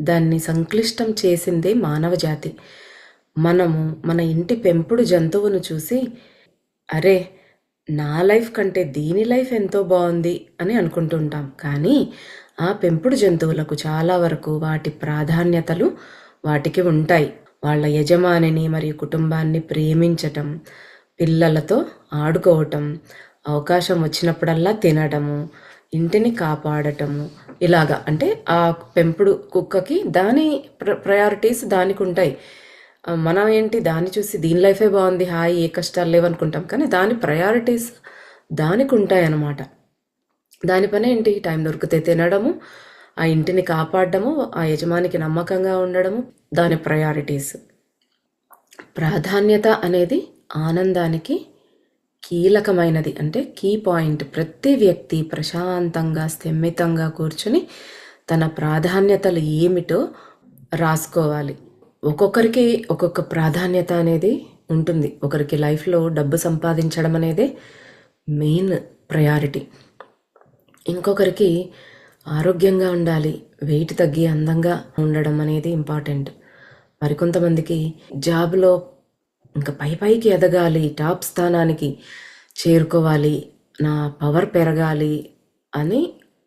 దాన్ని సంక్లిష్టం చేసిందే మానవ జాతి. మనము మన ఇంటి పెంపుడు జంతువును చూసి అరే నా లైఫ్ కంటే దీని లైఫ్ ఎంతో బాగుంది అని అనుకుంటుంటాం. కానీ ఆ పెంపుడు జంతువులకు చాలా వరకు వాటి ప్రాధాన్యతలు వాటికి ఉంటాయి. వాళ్ళ యజమానిని మరియు కుటుంబాన్ని ప్రేమించటం, పిల్లలతో ఆడుకోవటం, అవకాశం వచ్చినప్పుడల్లా తినడము, ఇంటిని కాపాడటము, ఇలాగా. అంటే ఆ పెంపుడు కుక్కకి దాని ప్రయారిటీస్ దానికి ఉంటాయి. మనం ఏంటి దాన్ని చూసి దీని లైఫే బాగుంది, హాయి, ఏ కష్టాలు లేవనుకుంటాం. కానీ దాని ప్రయారిటీస్ దానికి ఉంటాయి అన్నమాట. దాని పని ఏంటి? టైం దొరికితే తినడము, ఆ ఇంటిని కాపాడడము, ఆ యజమానికి నమ్మకంగా ఉండడము దాని ప్రయారిటీస్. ప్రాధాన్యత అనేది ఆనందానికి కీలకమైనది, అంటే కీ పాయింట్. ప్రతి వ్యక్తి ప్రశాంతంగా స్థిమితంగా కూర్చుని తన ప్రాధాన్యతలు ఏమిటో రాసుకోవాలి. ఒక్కొక్కరికి ఒక్కొక్క ప్రాధాన్యత అనేది ఉంటుంది. ఒకరికి లైఫ్లో డబ్బు సంపాదించడం అనేదే మెయిన్ ప్రయారిటీ, ఇంకొకరికి ఆరోగ్యంగా ఉండాలి, వెయిట్ తగ్గి అందంగా ఉండడం అనేది ఇంపార్టెంట్. మరికొంతమందికి జాబ్లో ఇంకా పైకి ఎదగాలి, టాప్ స్థానానికి చేరుకోవాలి, నా పవర్ పెరగాలి అని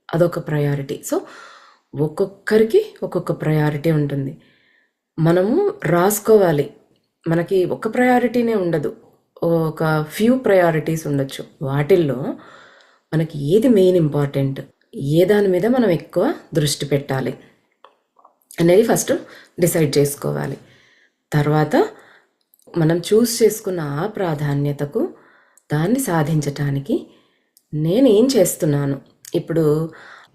అదొక ప్రయారిటీ. సో ఒక్కొక్కరికి ఒక్కొక్క ప్రయారిటీ ఉంటుంది. మనము రాసుకోవాలి. మనకి ఒక ప్రయారిటీనే ఉండదు, ఒక ఫ్యూ ప్రయారిటీస్ ఉండొచ్చు. వాటిల్లో మనకి ఏది మెయిన్ ఇంపార్టెంట్, ఏ దాని మీద మనం ఎక్కువ దృష్టి పెట్టాలి అనేది ఫస్ట్ డిసైడ్ చేసుకోవాలి. తర్వాత మనం చూస్ చేసుకున్న ఆ ప్రాధాన్యతకు దాన్ని సాధించటానికి నేను ఏం చేస్తున్నాను. ఇప్పుడు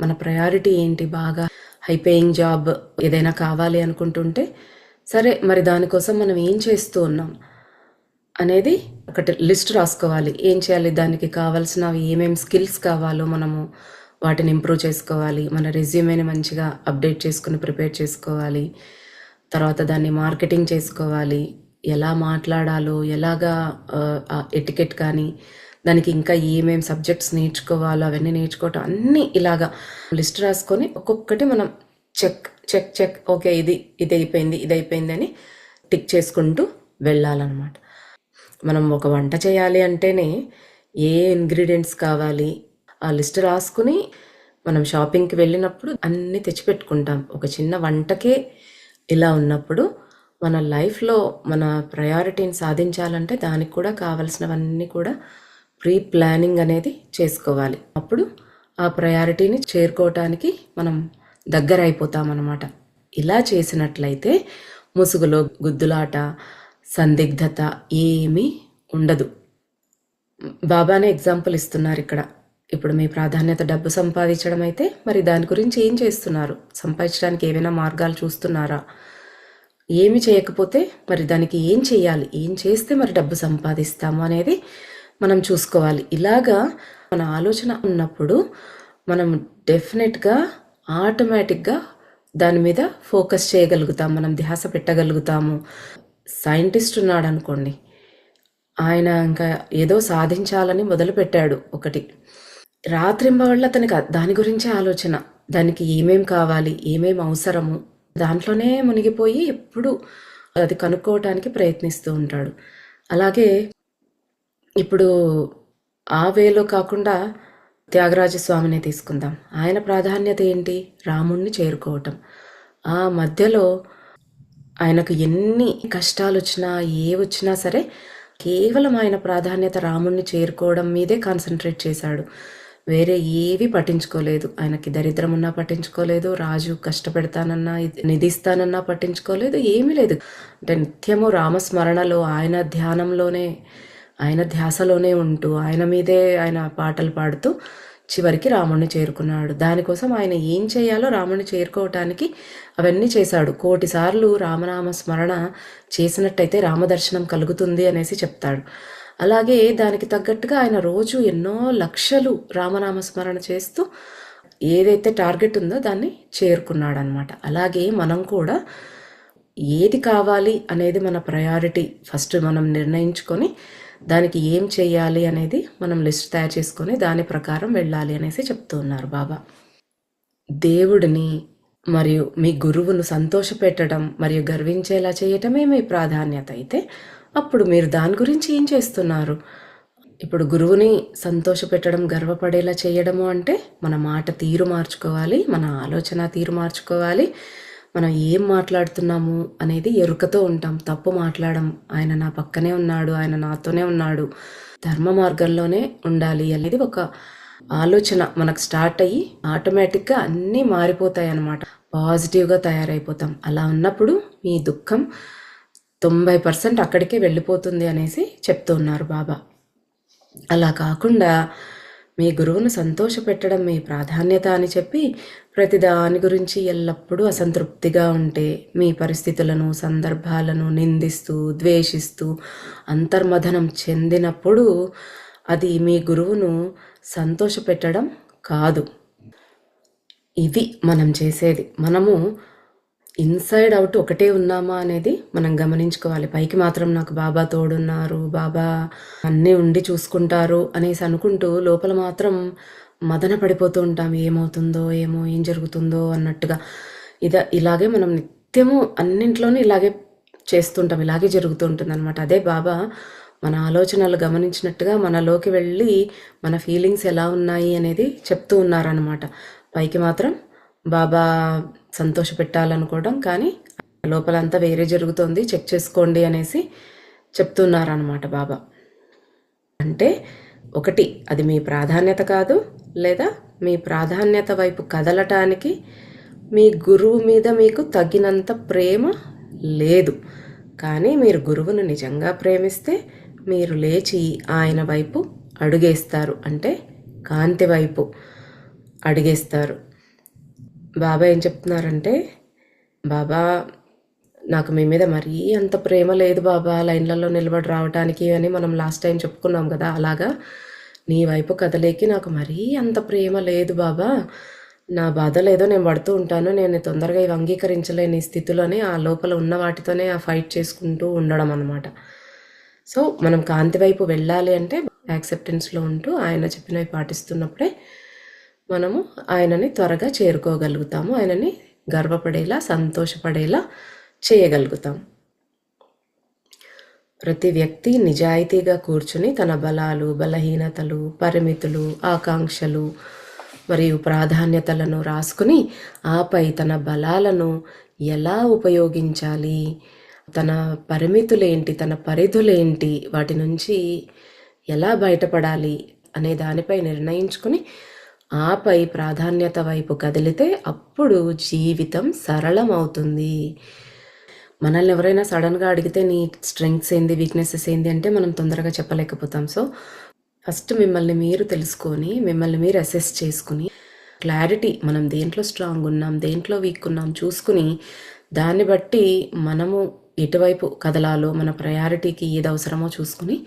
మన ప్రయారిటీ ఏంటి? బాగా హై పేయింగ్ జాబ్ ఏదైనా కావాలి అనుకుంటుంటే సరే, మరి దానికోసం మనం ఏం చేస్తూ ఉన్నాం అనేది ఒకటి లిస్ట్ రాసుకోవాలి. ఏం చేయాలి, దానికి కావాల్సినవి ఏమేమి స్కిల్స్ కావాలో మనము వాటిని ఇంప్రూవ్ చేసుకోవాలి. మన రెజ్యూమేని మంచిగా అప్డేట్ చేసుకుని ప్రిపేర్ చేసుకోవాలి. తర్వాత దాన్ని మార్కెటింగ్ చేసుకోవాలి. ఎలా మాట్లాడాలో, ఎలాగా ఎటికెట్ కానీ, దానికి ఇంకా ఏమేమి సబ్జెక్ట్స్ నేర్చుకోవాలో అవన్నీ నేర్చుకోవటం, అన్నీ ఇలాగా లిస్ట్ రాసుకొని ఒక్కొక్కటి మనం చెక్ చెక్ చెక్ ఓకే ఇది అయిపోయింది అని టిక్ చేసుకుంటూ వెళ్ళాలన్నమాట. మనం ఒక వంట చేయాలి అంటేనే ఏ ఇంగ్రీడియంట్స్ కావాలి ఆ లిస్ట్ రాసుకుని మనం షాపింగ్కి వెళ్ళినప్పుడు అన్నీ తెచ్చిపెట్టుకుంటాం. ఒక చిన్న వంటకే ఇలా ఉన్నప్పుడు మన లైఫ్లో మన ప్రయారిటీని సాధించాలంటే దానికి కూడా కావాల్సినవన్నీ కూడా ప్రీ ప్లానింగ్ అనేది చేసుకోవాలి. అప్పుడు ఆ ప్రయారిటీని చేరుకోవటానికి మనం దగ్గర అయిపోతామన్నమాట. ఇలా చేసినట్లయితే ముసుగులో గుద్దులాట, సందిగ్ధత ఏమీ ఉండదు. బాబానే ఎగ్జాంపుల్ ఇస్తున్నారు ఇక్కడ. ఇప్పుడు మీ ప్రాధాన్యత డబ్బు సంపాదించడం అయితే మరి దాని గురించి ఏం చేస్తున్నారు? సంపాదించడానికి ఏమైనా మార్గాలు చూస్తున్నారా? ఏమి చేయకపోతే మరి దానికి ఏం చేయాలి, ఏం చేస్తే మరి డబ్బు సంపాదిస్తాము అనేది మనం చూసుకోవాలి. ఇలాగా మన ఆలోచన ఉన్నప్పుడు మనం డెఫినెట్గా ఆటోమేటిక్గా దాని మీద ఫోకస్ చేయగలుగుతాం, మనం ధ్యాస పెట్టగలుగుతాము. సైంటిస్ట్ ఉన్నాడు అనుకోండి, ఆయన ఇంకా ఏదో సాధించాలని మొదలుపెట్టాడు ఒకటి, రాత్రింబవళ్ళు అతనికి దాని గురించే ఆలోచన, దానికి ఏమేం కావాలి, ఏమేం అవసరము, దాంట్లోనే మునిగిపోయి ఎప్పుడు అది కనుక్కోవటానికి ప్రయత్నిస్తూ ఉంటాడు. అలాగే ఇప్పుడు ఆ వేలో కాకుండా త్యాగరాజ స్వామిని తీసుకుందాం. ఆయన ప్రాధాన్యత ఏంటి? రాముణ్ణి చేరుకోవటం. ఆ మధ్యలో ఆయనకు ఎన్ని కష్టాలు వచ్చినా వచ్చినా సరే కేవలం ఆయన ప్రాధాన్యత రాముణ్ణి చేరుకోవడం మీదే కాన్సన్ట్రేట్ చేశాడు. వేరే ఏవి పట్టించుకోలేదు. ఆయనకి దరిద్రం ఉన్నా పట్టించుకోలేదు, రాజు కష్టపెడతానన్నా నిధిస్తానన్నా పట్టించుకోలేదు, ఏమీ లేదు. అంటే నిత్యము రామస్మరణలో, ఆయన ధ్యానంలోనే, ఆయన ధ్యాసలోనే ఉంటూ ఆయన మీదే ఆయన పాటలు పాడుతూ చివరికి రాముణ్ణి చేరుకున్నాడు. దానికోసం ఆయన ఏం చేయాలో రాముణ్ణి చేరుకోవటానికి అవన్నీ చేశాడు. 1,000 సార్లు రామనామ స్మరణ చేసినట్టయితే రామదర్శనం కలుగుతుంది అనేసి చెప్తాడు. అలాగే దానికి తగ్గట్టుగా ఆయన రోజు ఎన్నో లక్షలు రామనామ స్మరణ చేస్తూ ఏదైతే టార్గెట్ ఉందో దాన్ని చేరుకున్నాడు అనమాట. అలాగే మనం కూడా ఏది కావాలి అనేది మన ప్రయారిటీ ఫస్ట్ మనం నిర్ణయించుకొని దానికి ఏం చేయాలి అనేది మనం లిస్ట్ తయారు చేసుకొని దాని ప్రకారం వెళ్ళాలి అనేసి చెప్తూ ఉన్నారు బాబా. దేవుడిని మరియు మీ గురువును సంతోషపెట్టడం మరియు గర్వించేలా చేయటమే మీ ప్రాధాన్యత అయితే అప్పుడు మీరు దాని గురించి ఏం చేస్తున్నారు? ఇప్పుడు గురువుని సంతోషపెట్టడం, గర్వపడేలా చేయడము అంటే మన మాట తీరు మార్చుకోవాలి, మన ఆలోచన తీరు మార్చుకోవాలి. మనం ఏం మాట్లాడుతున్నాము అనేది ఎరుకతో ఉంటాం, తప్పు మాట్లాడడం. ఆయన నా పక్కనే ఉన్నాడు, ఆయన నాతోనే ఉన్నాడు, ధర్మ మార్గంలోనే ఉండాలి అనేది ఒక ఆలోచన మనకు స్టార్ట్ అయ్యి ఆటోమేటిక్గా అన్నీ మారిపోతాయి అన్నమాట. పాజిటివ్గా తయారైపోతాం. అలా ఉన్నప్పుడు మీ దుఃఖం 90% అక్కడికే వెళ్ళిపోతుంది అనేసి చెప్తూ ఉన్నారు బాబా. అలా కాకుండా మీ గురువును సంతోషపెట్టడం మీ ప్రాధాన్యత అని చెప్పి ప్రతి దాని గురించి ఎల్లప్పుడూ అసంతృప్తిగా ఉంటే, మీ పరిస్థితులను, సందర్భాలను నిందిస్తూ, ద్వేషిస్తూ, అంతర్మథనం చెందినప్పుడు అది మీ గురువును సంతోషపెట్టడం కాదు. ఇది మనం చేసేది. మనము ఇన్సైడ్ అవుట్ ఒకటే ఉన్నామా అనేది మనం గమనించుకోవాలి. పైకి మాత్రం నాకు బాబా తోడున్నారు, బాబా అన్నీ ఉండి చూసుకుంటారు అనేసి అనుకుంటూ లోపల మాత్రం మదన పడిపోతూ ఉంటాం. ఏమవుతుందో ఏమో, ఏం జరుగుతుందో అన్నట్టుగా. ఇలాగే మనం నిత్యము అన్నింట్లోనూ ఇలాగే చేస్తుంటాం, ఇలాగే జరుగుతూ ఉంటుంది అనమాట. అదే బాబా మన ఆలోచనలు గమనించినట్టుగా మనలోకి వెళ్ళి మన ఫీలింగ్స్ ఎలా ఉన్నాయి అనేది చెప్తూ ఉన్నారనమాట. పైకి మాత్రం బాబా సంతోష పెట్టాలనుకోవడం, కానీ లోపలంతా వేరే జరుగుతోంది, చెక్ చేసుకోండి అనేసి చెప్తున్నారనమాట బాబా. అంటే ఒకటి, అది మీ ప్రాధాన్యత కాదు, లేదా మీ ప్రాధాన్యత వైపు కదలటానికి మీ గురువు మీద మీకు తగినంత ప్రేమ లేదు. కానీ మీరు గురువును నిజంగా ప్రేమిస్తే మీరు లేచి ఆయన వైపు అడుగేస్తారు, అంటే కాంతి వైపు అడుగేస్తారు. బాబా ఏం చెప్తున్నారంటే, బాబా నాకు మీ మీద మరీ అంత ప్రేమ లేదు బాబా లైన్లలో నిలబడి రావటానికి అని మనం లాస్ట్ టైం చెప్పుకున్నాం కదా. అలాగా నీ వైపు కదలేకి నాకు మరీ అంత ప్రేమ లేదు బాబా, నా బాధలు ఏదో నేను పడుతూ ఉంటాను, నేను తొందరగా ఇవి అంగీకరించలేని స్థితిలోనే ఆ లోపల ఉన్న వాటితోనే ఆ ఫైట్ చేసుకుంటూ ఉండడం అనమాట. సో మనం కాంతి వైపు వెళ్ళాలి అంటే యాక్సెప్టెన్స్లో ఉంటూ ఆయన చెప్పినవి పాటిస్తున్నప్పుడే మనము ఆయనని త్వరగా చేరుకోగలుగుతాము, ఆయనని గర్వపడేలా సంతోషపడేలా చేయగలుగుతాం. ప్రతి వ్యక్తి నిజాయితీగా కూర్చుని తన బలాలు, బలహీనతలు, పరిమితులు, ఆకాంక్షలు మరియు ప్రాధాన్యతలను రాసుకుని ఆపై తన బలాలను ఎలా ఉపయోగించాలి, తన పరిమితులేంటి, తన పరిధులేంటి, వాటి నుంచి ఎలా బయటపడాలి అనే దానిపై నిర్ణయించుకుని ఆపై ప్రాధాన్యత వైపు కదిలితే అప్పుడు జీవితం సరళమవుతుంది. మనల్ని ఎవరైనా సడన్గా అడిగితే నీ స్ట్రెంగ్త్స్ ఏంది, వీక్నెసెస్ ఏంది అంటే మనం తొందరగా చెప్పలేకపోతాం. సో ఫస్ట్ మిమ్మల్ని మీరు తెలుసుకొని మిమ్మల్ని మీరు అసెస్ చేసుకుని క్లారిటీ, మనం దేంట్లో స్ట్రాంగ్ ఉన్నాం, దేంట్లో వీక్ ఉన్నాం చూసుకుని దాన్ని బట్టి మనము ఎటువైపు కదలాలో, మన ప్రయారిటీకి ఏది అవసరమో చూసుకుని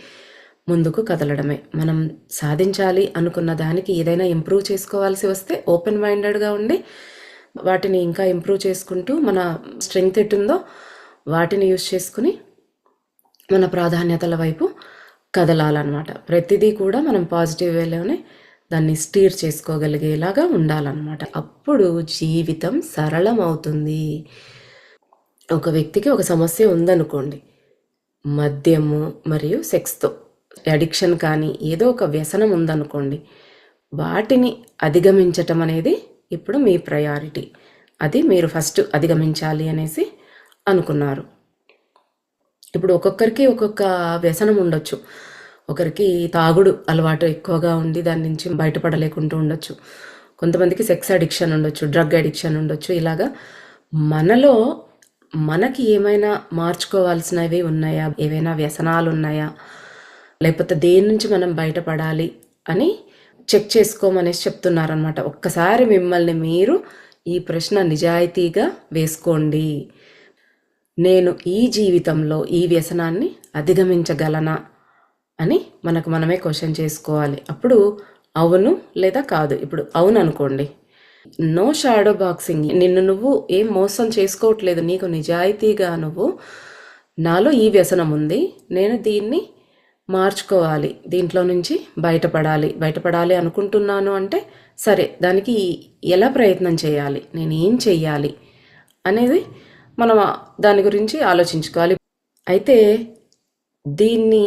ముందుకు కదలడమే. మనం సాధించాలి అనుకున్న దానికి ఏదైనా ఇంప్రూవ్ చేసుకోవాల్సి వస్తే ఓపెన్ మైండెడ్గా ఉండి వాటిని ఇంకా ఇంప్రూవ్ చేసుకుంటూ మన స్ట్రెంగ్త్ ఎటుందో వాటిని యూజ్ చేసుకుని మన ప్రాధాన్యతల వైపు కదలాలన్నమాట. ప్రతిదీ కూడా మనం పాజిటివ్ వేలోనే దాన్ని స్టీర్ చేసుకోగలిగేలాగా ఉండాలన్నమాట. అప్పుడు జీవితం సరళం అవుతుంది. ఒక వ్యక్తికి ఒక సమస్య ఉందనుకోండి, మద్యము మరియు సెక్స్తో అడిక్షన్ కానీ ఏదో ఒక వ్యసనం ఉందనుకోండి, వాటిని అధిగమించటం అనేది ఇప్పుడు మీ ప్రయారిటీ. అది మీరు ఫస్ట్ అధిగమించాలి అనేసి అనుకున్నారు. ఇప్పుడు ఒక్కొక్కరికి ఒక్కొక్క వ్యసనం ఉండొచ్చు. ఒకరికి తాగుడు అలవాటు ఎక్కువగా ఉండి దాని నుంచి బయటపడలేకుంటూ ఉండొచ్చు. కొంతమందికి సెక్స్ అడిక్షన్ ఉండొచ్చు, డ్రగ్ అడిక్షన్ ఉండొచ్చు. ఇలాగా మనలో మనకి ఏమైనా మార్చుకోవాల్సినవి ఉన్నాయా, ఏవైనా వ్యసనాలు ఉన్నాయా, లేకపోతే దేని నుంచి మనం బయటపడాలి అని చెక్ చేసుకోమనేసి చెప్తున్నారనమాట. ఒక్కసారి మిమ్మల్ని మీరు ఈ ప్రశ్న నిజాయితీగా వేసుకోండి. నేను ఈ జీవితంలో ఈ వ్యసనాన్ని అధిగమించగలనా అని మనకు మనమే క్వశ్చన్ చేసుకోవాలి. అప్పుడు అవును లేదా కాదు. ఇప్పుడు అవును అనుకోండి, నో షాడో బాక్సింగ్, నిన్ను నువ్వు ఏం మోసం చేసుకోవట్లేదు, నీకు నిజాయితీగా నువ్వు నాలో ఈ వ్యసనం ఉంది, నేను దీన్ని మార్చుకోవాలి, దీంట్లో నుంచి బయటపడాలి అనుకుంటున్నాను అంటే సరే, దానికి ఎలా ప్రయత్నం చేయాలి, నేను ఏం చెయ్యాలి అనేది మనం దాని గురించి ఆలోచించుకోవాలి. అయితే దీన్ని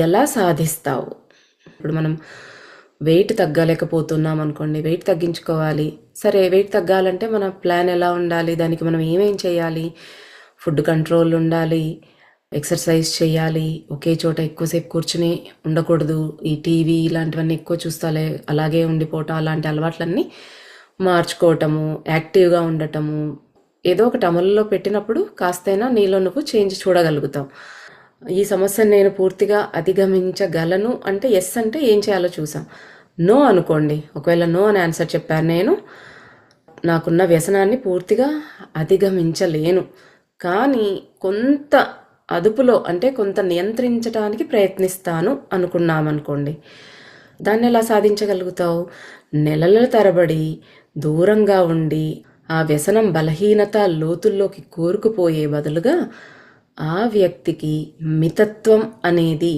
ఎలా సాధిస్తావు? ఇప్పుడు మనం వెయిట్ తగ్గలేకపోతున్నాం అనుకోండి, వెయిట్ తగ్గించుకోవాలి. సరే, వెయిట్ తగ్గాలంటే మన ప్లాన్ ఎలా ఉండాలి, దానికి మనం ఏమేం చేయాలి? ఫుడ్ కంట్రోల్ ఉండాలి, ఎక్సర్సైజ్ చేయాలి, ఒకే చోట ఎక్కువసేపు కూర్చుని ఉండకూడదు, ఈ టీవీ ఇలాంటివన్నీ ఎక్కువ చూస్తాలే అలాగే ఉండిపోవటం, అలాంటి అలవాట్లన్నీ మార్చుకోవటము, యాక్టివ్గా ఉండటము, ఏదో ఒకటి అమలులో పెట్టినప్పుడు కాస్తైనా నీలో నువ్వు చేంజ్ చూడగలుగుతావు. ఈ సమస్యను నేను పూర్తిగా అధిగమించగలను అంటే ఎస్ అంటే ఏం చేయాలో చూసాం. నో అనుకోండి, ఒకవేళ నో అని ఆన్సర్ చెప్పాను, నేను నాకున్న వ్యసనాన్ని పూర్తిగా అధిగమించలేను, కానీ కొంత అదుపులో అంటే కొంత నియంత్రించడానికి ప్రయత్నిస్తాను అనుకున్నామనుకోండి, దాన్ని ఎలా సాధించగలుగుతావు? నెలల తరబడి దూరంగా ఉండి ఆ వ్యసనం బలహీనత లోతుల్లోకి కూరుకుపోయే బదులుగా ఆ వ్యక్తికి మితత్వం అనేది,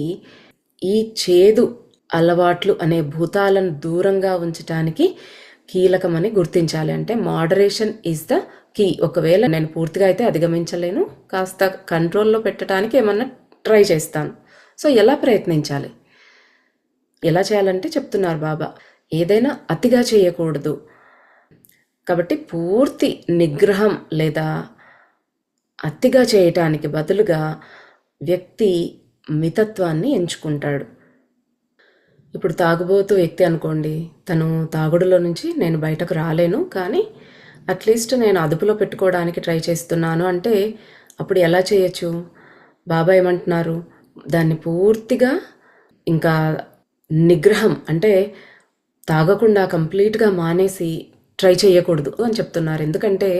ఈ చేదు అలవాట్లు అనే భూతాలను దూరంగా ఉంచడానికి కీలకమని గుర్తించాలి. అంటే మోడరేషన్ ఈజ్ ద కీ. ఒకవేళ నేను పూర్తిగా అయితే అధిగమించలేను, కాస్త కంట్రోల్లో పెట్టడానికి ఏమన్నా ట్రై చేస్తాను. సో ఎలా ప్రయత్నించాలి, ఎలా చేయాలంటే చెప్తున్నారు బాబా, ఏదైనా అతిగా చేయకూడదు. కాబట్టి పూర్తి నిగ్రహం లేదా అతిగా చేయటానికి బదులుగా వ్యక్తి మితత్వాన్ని ఎంచుకుంటాడు. ఇప్పుడు తాగుబోతు వ్యక్తి అనుకోండి, తను తాగుడులో నుంచి నేను బయటకు రాలేను, కానీ అట్లీస్ట్ నేను అదుపులో పెట్టుకోవడానికి ట్రై చేస్తున్నాను అంటే అప్పుడు ఎలా చేయొచ్చు? బాబా ఏమంటున్నారు, దాన్ని పూర్తిగా ఇంకా నిగ్రహం అంటే తాగకుండా కంప్లీట్గా మానేసి ట్రై చేయకూడదు అని చెప్తున్నారు. ఎందుకంటే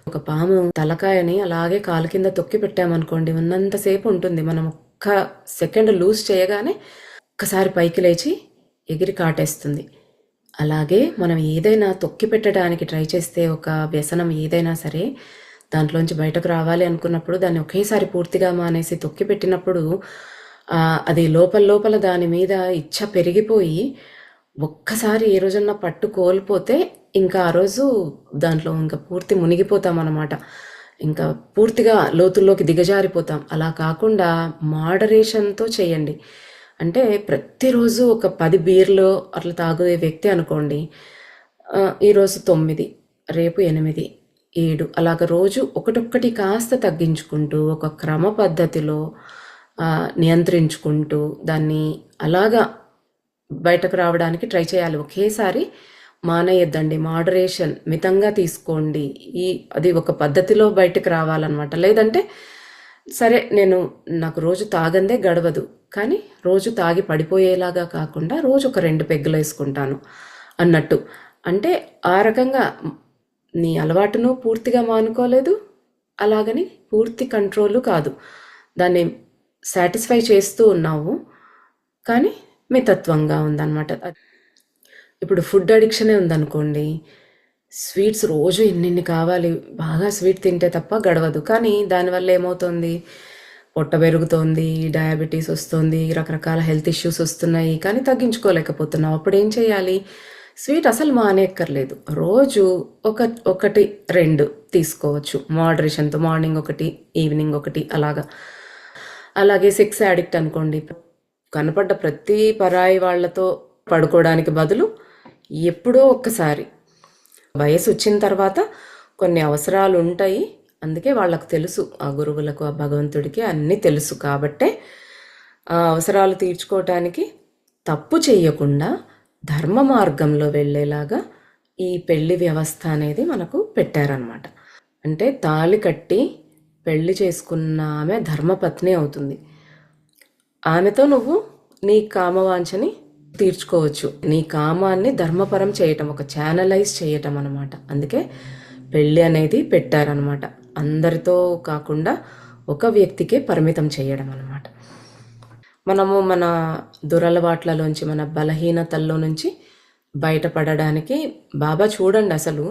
ఒక పాము తలకాయని అలాగే కాలు కింద తొక్కి పెట్టామనుకోండి, ఉన్నంతసేపు ఉంటుంది. మనం ఒక్క సెకండ్ లూజ్ చేయగానే ఒక్కసారి పైకి లేచి ఎగిరి కాటేస్తుంది. అలాగే మనం ఏదైనా తొక్కి పెట్టడానికి ట్రై చేస్తే, ఒక వ్యసనం ఏదైనా సరే దాంట్లోంచి బయటకు రావాలి అనుకున్నప్పుడు దాన్ని ఒకేసారి పూర్తిగా మానేసి తొక్కి పెట్టినప్పుడు అది లోపల దాని మీద ఇచ్చ పెరిగిపోయి ఒక్కసారి ఏ రోజన్నా పట్టు కోల్పోతే ఇంకా ఆ రోజు దాంట్లో ఇంకా పూర్తి మునిగిపోతాం అన్నమాట. ఇంకా పూర్తిగా లోతుల్లోకి దిగజారిపోతాం. అలా కాకుండా మోడరేషన్తో చేయండి. అంటే ప్రతిరోజు ఒక 10 బీర్లు అట్లా తాగే వ్యక్తి అనుకోండి, ఈరోజు 9, రేపు 8, 7 అలాగ రోజు ఒకటొక్కటి కాస్త తగ్గించుకుంటూ ఒక క్రమ పద్ధతిలో నియంత్రించుకుంటూ దాన్ని అలాగా బయటకు రావడానికి ట్రై చేయాలి. ఒకేసారి మానేయద్దండి. మోడరేషన్, మితంగా తీసుకోండి. అది ఒక పద్ధతిలో బయటకు రావాలన్నమాట. లేదంటే సరే నాకు రోజు తాగందే గడవదు, కానీ రోజు తాగి పడిపోయేలాగా కాకుండా రోజు ఒక 2 పెగ్గులు వేసుకుంటాను అన్నట్టు. అంటే ఆ రకంగా నీ అలవాటును పూర్తిగా మానుకోలేదు, అలాగని పూర్తి కంట్రోలు కాదు. దాన్ని సాటిస్ఫై చేస్తూ ఉన్నావు, కానీ మితత్వంగా ఉందన్నమాట. ఇప్పుడు ఫుడ్ అడిక్షనే ఉందనుకోండి, స్వీట్స్ రోజు ఇన్నిన్ని కావాలి, బాగా స్వీట్ తింటే తప్ప గడవదు. కానీ దానివల్ల ఏమవుతుంది, పొట్ట పెరుగుతోంది, డయాబెటీస్ వస్తుంది, రకరకాల హెల్త్ ఇష్యూస్ వస్తున్నాయి, కానీ తగ్గించుకోలేకపోతున్నావు. అప్పుడు ఏం చేయాలి? స్వీట్ అసలు మానేయక్కర్లేదు. రోజు 1, 2 తీసుకోవచ్చు మోడరేషన్తో. మార్నింగ్ 1, ఈవినింగ్ 1 అలాగా. అలాగే సెక్స్ యాడిక్ట్ అనుకోండి, కనపడ్డ ప్రతి పరాయి వాళ్లతో పడుకోవడానికి బదులు ఎప్పుడో ఒక్కసారి, వయసు వచ్చిన తర్వాత కొన్ని అవసరాలు ఉంటాయి, అందుకే వాళ్ళకు తెలుసు, ఆ గురువులకు ఆ భగవంతుడికి అన్నీ తెలుసు కాబట్టే ఆ అవసరాలు తీర్చుకోవటానికి తప్పు చేయకుండా ధర్మ మార్గంలో వెళ్ళేలాగా ఈ పెళ్లి వ్యవస్థ అనేది మనకు పెట్టారనమాట. అంటే తాళి కట్టి పెళ్లి చేసుకున్న ఆమె ధర్మపత్ని అవుతుంది. ఆమెతో నువ్వు నీ కామవాంఛని తీర్చుకోవచ్చు. నీ కామాన్ని ధర్మపరం చేయటం, ఒక ఛానలైజ్ చేయటం అనమాట. అందుకే పెళ్ళి అనేది పెట్టారనమాట. అందరితో కాకుండా ఒక వ్యక్తికే పరిమితం చేయడం అనమాట. మనము మన దురలవాట్లలోంచి, మన బలహీనతల్లో నుంచి బయటపడడానికి బాబా చూడండి అసలు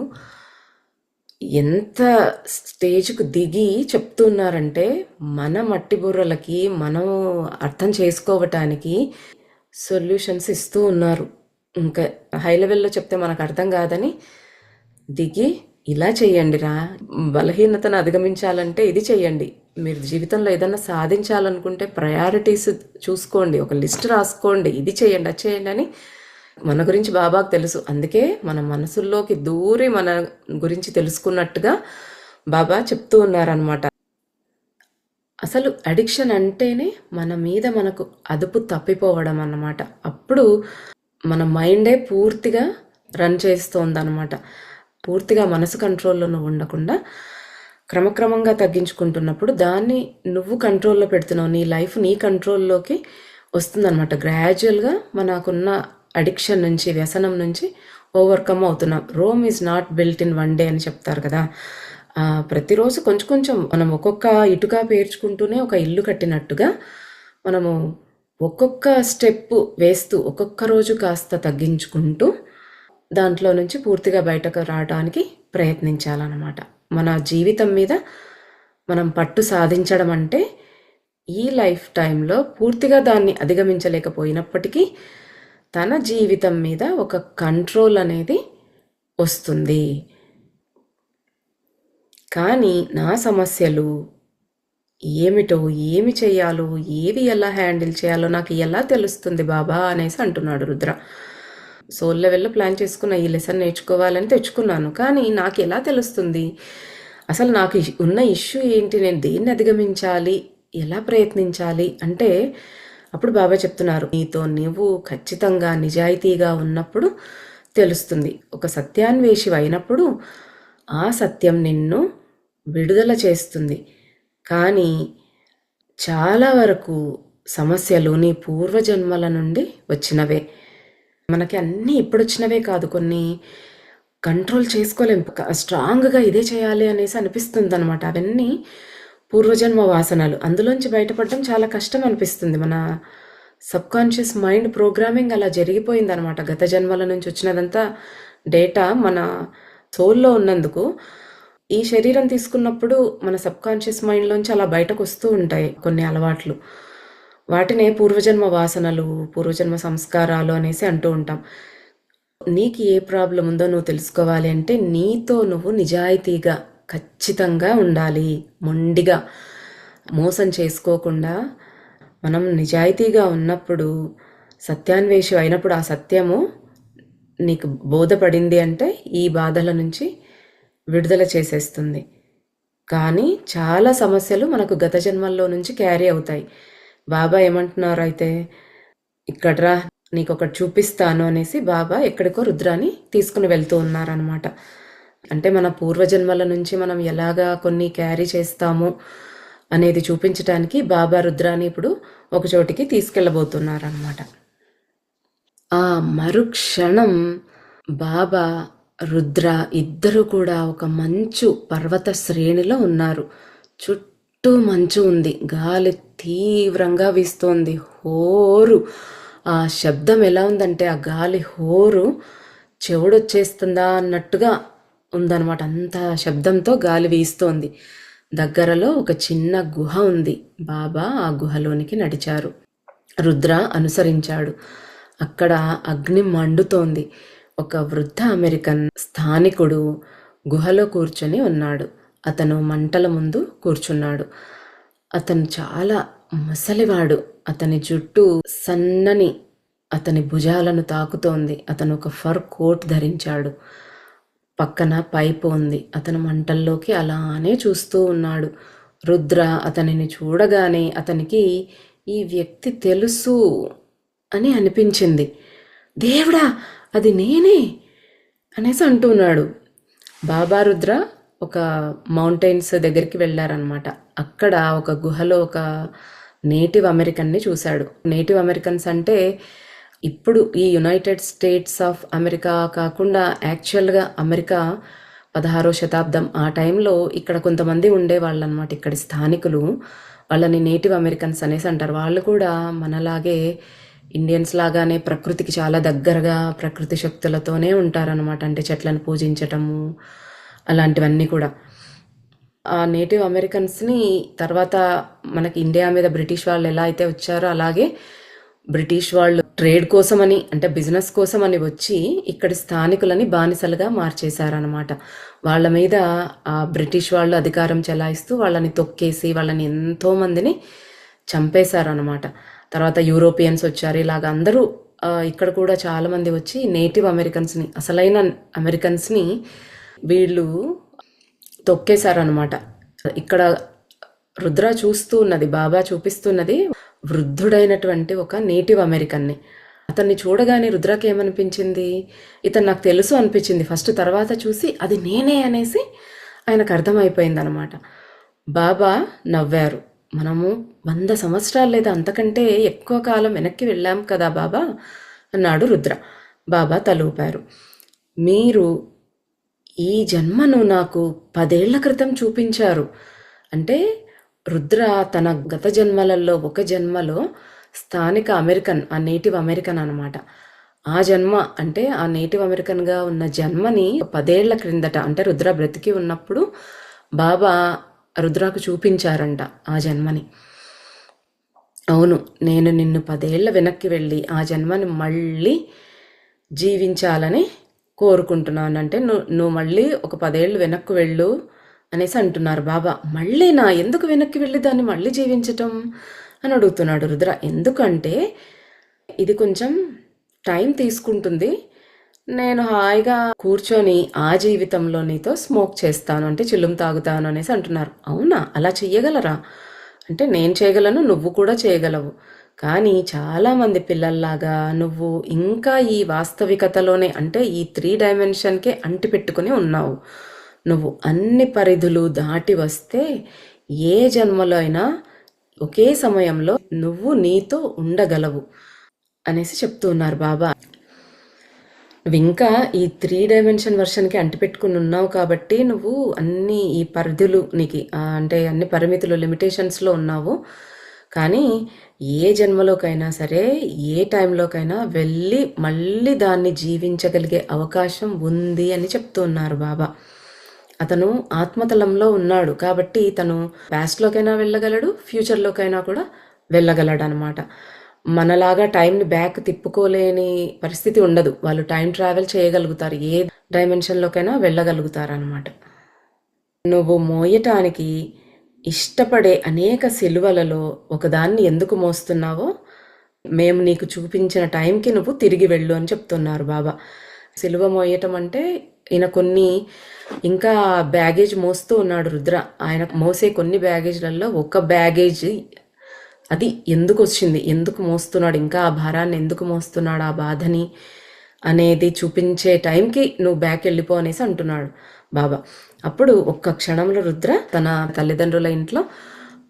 ఎంత స్టేజ్కు దిగి చెప్తున్నారంటే, మన మట్టి బుర్రలకి మనం అర్థం చేసుకోవటానికి సొల్యూషన్స్ ఇస్తూ ఉన్నారు. ఇంకా హై లెవెల్లో చెప్తే మనకు అర్థం కాదని దిగి ఇలా చెయ్యండిరా, బలహీనతను అధిగమించాలంటే ఇది చెయ్యండి, మీరు జీవితంలో ఏదన్నా సాధించాలనుకుంటే ప్రయారిటీస్ చూసుకోండి, ఒక లిస్ట్ రాసుకోండి, ఇది చేయండి, అది చేయండి అని మన గురించి బాబాకు తెలుసు. అందుకే మన మనసుల్లోకి దూరి మన గురించి తెలుసుకున్నట్టుగా బాబా చెప్తూ ఉన్నారనమాట. అసలు అడిక్షన్ అంటేనే మన మీద మనకు అదుపు తప్పిపోవడం అన్నమాట. అప్పుడు మన మైండే పూర్తిగా రన్ చేస్తోందన్నమాట. పూర్తిగా మనసు కంట్రోల్లో ఉండకుండా క్రమక్రమంగా తగ్గించుకుంటున్నప్పుడు దాన్ని నువ్వు కంట్రోల్లో పెడుతున్నావు. నీ లైఫ్ నీ కంట్రోల్లోకి వస్తుందన్నమాట. గ్రాడ్యువల్గా మనకున్న అడిక్షన్ నుంచి, వ్యసనం నుంచి ఓవర్కమ్ అవుతున్నాం. Rome is not built in 1 day అని చెప్తారు కదా. ప్రతిరోజు కొంచెం కొంచెం మనం ఒక్కొక్క ఇటుక పేర్చుకుంటూనే ఒక ఇల్లు కట్టినట్టుగా మనము ఒక్కొక్క స్టెప్ వేస్తూ ఒక్కొక్క రోజు కాస్త తగ్గించుకుంటూ దాంట్లో నుంచి పూర్తిగా బయటకు రావడానికి ప్రయత్నించాలన్నమాట. మన జీవితం మీద మనం పట్టు సాధించడం అంటే ఈ లైఫ్ టైంలో పూర్తిగా దాన్ని అధిగమించలేకపోయినప్పటికీ తన జీవితం మీద ఒక కంట్రోల్ అనేది వస్తుంది. కానీ నా సమస్యలు ఏమిటో, ఏమి చేయాలో, ఏవి ఎలా హ్యాండిల్ చేయాలో నాకు ఎలా తెలుస్తుంది బాబా అనేసి అంటున్నాడు రుద్ర. సోల్ లెవెల్లో ప్లాన్ చేసుకున్న ఈ లెసన్ నేర్చుకోవాలని తెచ్చుకున్నాను, కానీ నాకు ఎలా తెలుస్తుంది, అసలు నాకు ఉన్న ఇష్యూ ఏంటి, నేను దేన్ని అధిగమించాలి, ఎలా ప్రయత్నించాలి అంటే అప్పుడు బాబా చెప్తున్నారు, నీతో నువ్వు ఖచ్చితంగా నిజాయితీగా ఉన్నప్పుడు తెలుస్తుంది. ఒక సత్యాన్వేషి అయినప్పుడు ఆ సత్యం నిన్ను విడుదల చేస్తుంది. కానీ చాలా వరకు సమస్యలు నీ పూర్వజన్మల నుండి వచ్చినవే. మనకి అన్నీ ఇప్పుడు వచ్చినవే కాదు, కొన్ని కంట్రోల్ చేసుకోలేం. స్ట్రాంగ్‌గా ఇదే చేయాలి అనేసి అనిపిస్తుందనమాట. అవన్నీ పూర్వజన్మ వాసనలు. అందులోంచి బయటపడడం చాలా కష్టం అనిపిస్తుంది. మన సబ్‌కాన్షియస్ మైండ్ ప్రోగ్రామింగ్ అలా జరిగిపోయిందనమాట. గత జన్మల నుంచి వచ్చినదంతా డేటా మన సోల్‌లో ఉన్నందుకు, ఈ శరీరం తీసుకున్నప్పుడు మన సబ్‌కాన్షియస్ మైండ్‌లోంచి అలా బయటకొస్తూ ఉంటాయి కొన్ని అలవాట్లు. వాటినే పూర్వజన్మ వాసనలు, పూర్వజన్మ సంస్కారాలు అనేసి అంటూ ఉంటాం. నీకు ఏ ప్రాబ్లం ఉందో నువ్వు తెలుసుకోవాలి అంటే నీతో నువ్వు నిజాయితీగా ఖచ్చితంగా ఉండాలి. మొండిగా మోసం చేసుకోకుండా మనం నిజాయితీగా ఉన్నప్పుడు, సత్యాన్వేషి అయినప్పుడు ఆ సత్యము నీకు బోధపడింది అంటే ఈ బాధల నుంచి విడుదల చేసేస్తుంది. కానీ చాలా సమస్యలు మనకు గత జన్మల్లో నుంచి క్యారీ అవుతాయి. బాబా ఏమంటున్నారు అయితే, ఇక్కడ్రా నీకొకటి చూపిస్తాను అనేసి బాబా ఎక్కడికో రుద్రాని తీసుకుని వెళ్తూ ఉన్నారనమాట. అంటే మన పూర్వజన్మల నుంచి మనం ఎలాగా కొన్ని క్యారీ చేస్తాము అనేది చూపించడానికి బాబా రుద్రాని ఇప్పుడు ఒక చోటికి తీసుకెళ్ళబోతున్నారనమాట. ఆ మరుక్షణం బాబా, రుద్ర ఇద్దరు కూడా ఒక మంచు పర్వత శ్రేణిలో ఉన్నారు. చుట్టూ మంచు ఉంది, గాలి తీవ్రంగా వీస్తోంది, హోరు. ఆ శబ్దం ఎలా ఉందంటే ఆ గాలి హోరు చెవుడొచ్చేస్తుందా అన్నట్టుగా ఉందన్నమాట. అంత శబ్దంతో గాలి వీస్తోంది. దగ్గరలో ఒక చిన్న గుహ ఉంది. బాబా ఆ గుహలోనికి నడిచారు. రుద్ర అనుసరించాడు. అక్కడ అగ్ని మండుతోంది. ఒక వృద్ధ అమెరికన్ స్థానికుడు గుహలో కూర్చొని ఉన్నాడు. అతను మంటల ముందు కూర్చున్నాడు. అతను చాలా ముసలివాడు. అతని జుట్టు సన్నని అతని భుజాలను తాకుతోంది. అతను ఒక ఫర్ కోట్ ధరించాడు. పక్కన పైపు ఉంది. అతను మంటల్లోకి అలానే చూస్తూ ఉన్నాడు. రుద్ర అతనిని చూడగానే అతనికి ఈ వ్యక్తి తెలుసు అని అనిపించింది. దేవుడా, అది నేనే అనేసి అంటున్నాడు. బాబా రుద్ర ఒక మౌంటైన్స్ దగ్గరికి వెళ్ళారనమాట. అక్కడ ఒక గుహలో ఒక నేటివ్ అమెరికన్ని చూశాడు. నేటివ్ అమెరికన్స్ అంటే ఇప్పుడు ఈ యునైటెడ్ స్టేట్స్ ఆఫ్ అమెరికా కాకుండా యాక్చువల్గా అమెరికా 16వ శతాబ్దం ఆ టైంలో ఇక్కడ కొంతమంది ఉండేవాళ్ళు అనమాట. ఇక్కడి స్థానికులు, వాళ్ళని నేటివ్ అమెరికన్స్ అనేసి అంటారు. వాళ్ళు కూడా మనలాగే ఇండియన్స్ లాగానే ప్రకృతికి చాలా దగ్గరగా ప్రకృతి శక్తులతోనే ఉంటారనమాట. అంటే చెట్లను పూజించటము అలాంటివన్నీ కూడా. ఆ నేటివ్ అమెరికన్స్ని తర్వాత మనకి ఇండియా మీద బ్రిటిష్ వాళ్ళు ఎలా అయితే వచ్చారో అలాగే బ్రిటిష్ వాళ్ళు ట్రేడ్ కోసమని, అంటే బిజినెస్ కోసమని వచ్చి ఇక్కడి స్థానికులని బానిసలుగా మార్చేశారనమాట. వాళ్ళ మీద ఆ బ్రిటిష్ వాళ్ళు అధికారం చెలాయిస్తూ వాళ్ళని తొక్కేసి వాళ్ళని ఎంతోమందిని చంపేశారనమాట. తర్వాత యూరోపియన్స్ వచ్చారు. ఇలాగ అందరూ ఇక్కడ కూడా చాలామంది వచ్చి నేటివ్ అమెరికన్స్ని, అసలైన అమెరికన్స్ని వీళ్ళు తొక్కేశారనమాట. ఇక్కడ రుద్ర చూస్తూ ఉన్నది, బాబా చూపిస్తున్నది వృద్ధుడైనటువంటి ఒక నేటివ్ అమెరికన్ని. అతన్ని చూడగానే రుద్రకి ఏమనిపించింది, ఇతను నాకు తెలుసు అనిపించింది ఫస్ట్. తర్వాత చూసి అది నేనే అనేసి ఆయనకు అర్థమైపోయింది అనమాట. బాబా నవ్వారు. మనము 100 సంవత్సరాలు లేదా అంతకంటే ఎక్కువ కాలం వెనక్కి వెళ్ళాం కదా బాబా అన్నాడు రుద్ర. బాబా తలూపారు. మీరు ఈ జన్మను నాకు 10 ఏళ్ల క్రితం చూపించారు. అంటే రుద్ర తన గత జన్మలలో ఒక జన్మలో స్థానిక అమెరికన్, ఆ నేటివ్ అమెరికన్ అనమాట. ఆ జన్మ అంటే ఆ నేటివ్ అమెరికన్గా ఉన్న జన్మని 10 ఏళ్ల క్రిందట, అంటే రుద్ర బ్రతికి ఉన్నప్పుడు బాబా రుద్రకు చూపించారంట ఆ జన్మని. అవును, నేను నిన్ను 10 ఏళ్ల వెనక్కి వెళ్ళి ఆ జన్మని మళ్ళీ జీవించాలని కోరుకుంటున్నాను. అంటే నువ్వు మళ్ళీ ఒక 10 ఏళ్ళు వెనక్కు వెళ్ళు అనేసి అంటున్నారు బాబా. మళ్ళీ నా ఎందుకు వెనక్కి వెళ్ళి దాన్ని మళ్ళీ జీవించటం అని అడుగుతున్నాడు రుద్ర. ఎందుకంటే ఇది కొంచెం టైం తీసుకుంటుంది. నేను హాయిగా కూర్చొని ఆ జీవితంలో నీతో స్మోక్ చేస్తాను, అంటే చిల్లుం తాగుతాను అనేసి అంటున్నారు. అవునా, అలా చెయ్యగలరా అంటే నేను చేయగలను, నువ్వు కూడా చేయగలవు. కానీ చాలామంది పిల్లల్లాగా నువ్వు ఇంకా ఈ వాస్తవికతలోనే, అంటే ఈ 3 డైమెన్షన్కే అంటి పెట్టుకుని ఉన్నావు. నువ్వు అన్ని పరిధులు దాటి వస్తే ఏ జన్మలో అయినా ఒకే సమయంలో నువ్వు నీతో ఉండగలవు అనేసి చెప్తూ ఉన్నారు బాబా. నువ్వింకా ఈ 3 డైమెన్షన్ వర్షన్‌కి అంటిపెట్టుకొని ఉన్నావు కాబట్టి నువ్వు అన్ని ఈ పరిధులు నీకి అంటే అన్ని పరిమితులు లిమిటేషన్స్‌లో ఉన్నావు. కానీ ఏ జన్మలోకైనా సరే, ఏ టైంలోకైనా వెళ్ళి మళ్ళీ దాన్ని జీవించగలిగే అవకాశం ఉంది అని చెప్తూ ఉన్నారు బాబా. అతను ఆత్మతలంలో ఉన్నాడు కాబట్టి తను పాస్ట్‌లోకైనా వెళ్ళగలడు, ఫ్యూచర్‌లోకైనా కూడా వెళ్ళగలడనమాట. మనలాగా టైంని బ్యాక్ తిప్పుకోలేని పరిస్థితి ఉండదు. వాళ్ళు టైం ట్రావెల్ చేయగలుగుతారు. ఏ డైమెన్షన్‌లోకైనా వెళ్ళగలుగుతారనమాట. నువ్వు మోయటానికి ఇష్టపడే అనేక సిలువలలో ఒకదాన్ని ఎందుకు మోస్తున్నావో మేము నీకు చూపించిన టైంకి నువ్వు తిరిగి వెళ్ళు అని చెప్తున్నారు బాబా. సిలువ మోయటం అంటే ఈయన కొన్ని ఇంకా బ్యాగేజ్ మోస్తూ ఉన్నాడు రుద్ర. ఆయన మోసే కొన్ని బ్యాగేజ్లలో ఒక బ్యాగేజ్ అది ఎందుకు వచ్చింది, ఎందుకు మోస్తున్నాడు, ఇంకా ఆ భారాన్ని ఎందుకు మోస్తున్నాడు, ఆ బాధని అనేది చూపించే టైంకి నువ్వు బ్యాక్ వెళ్ళిపో అనేసి అంటున్నాడు బాబా. అప్పుడు ఒక్క క్షణంలో రుద్ర తన తల్లిదండ్రుల ఇంట్లో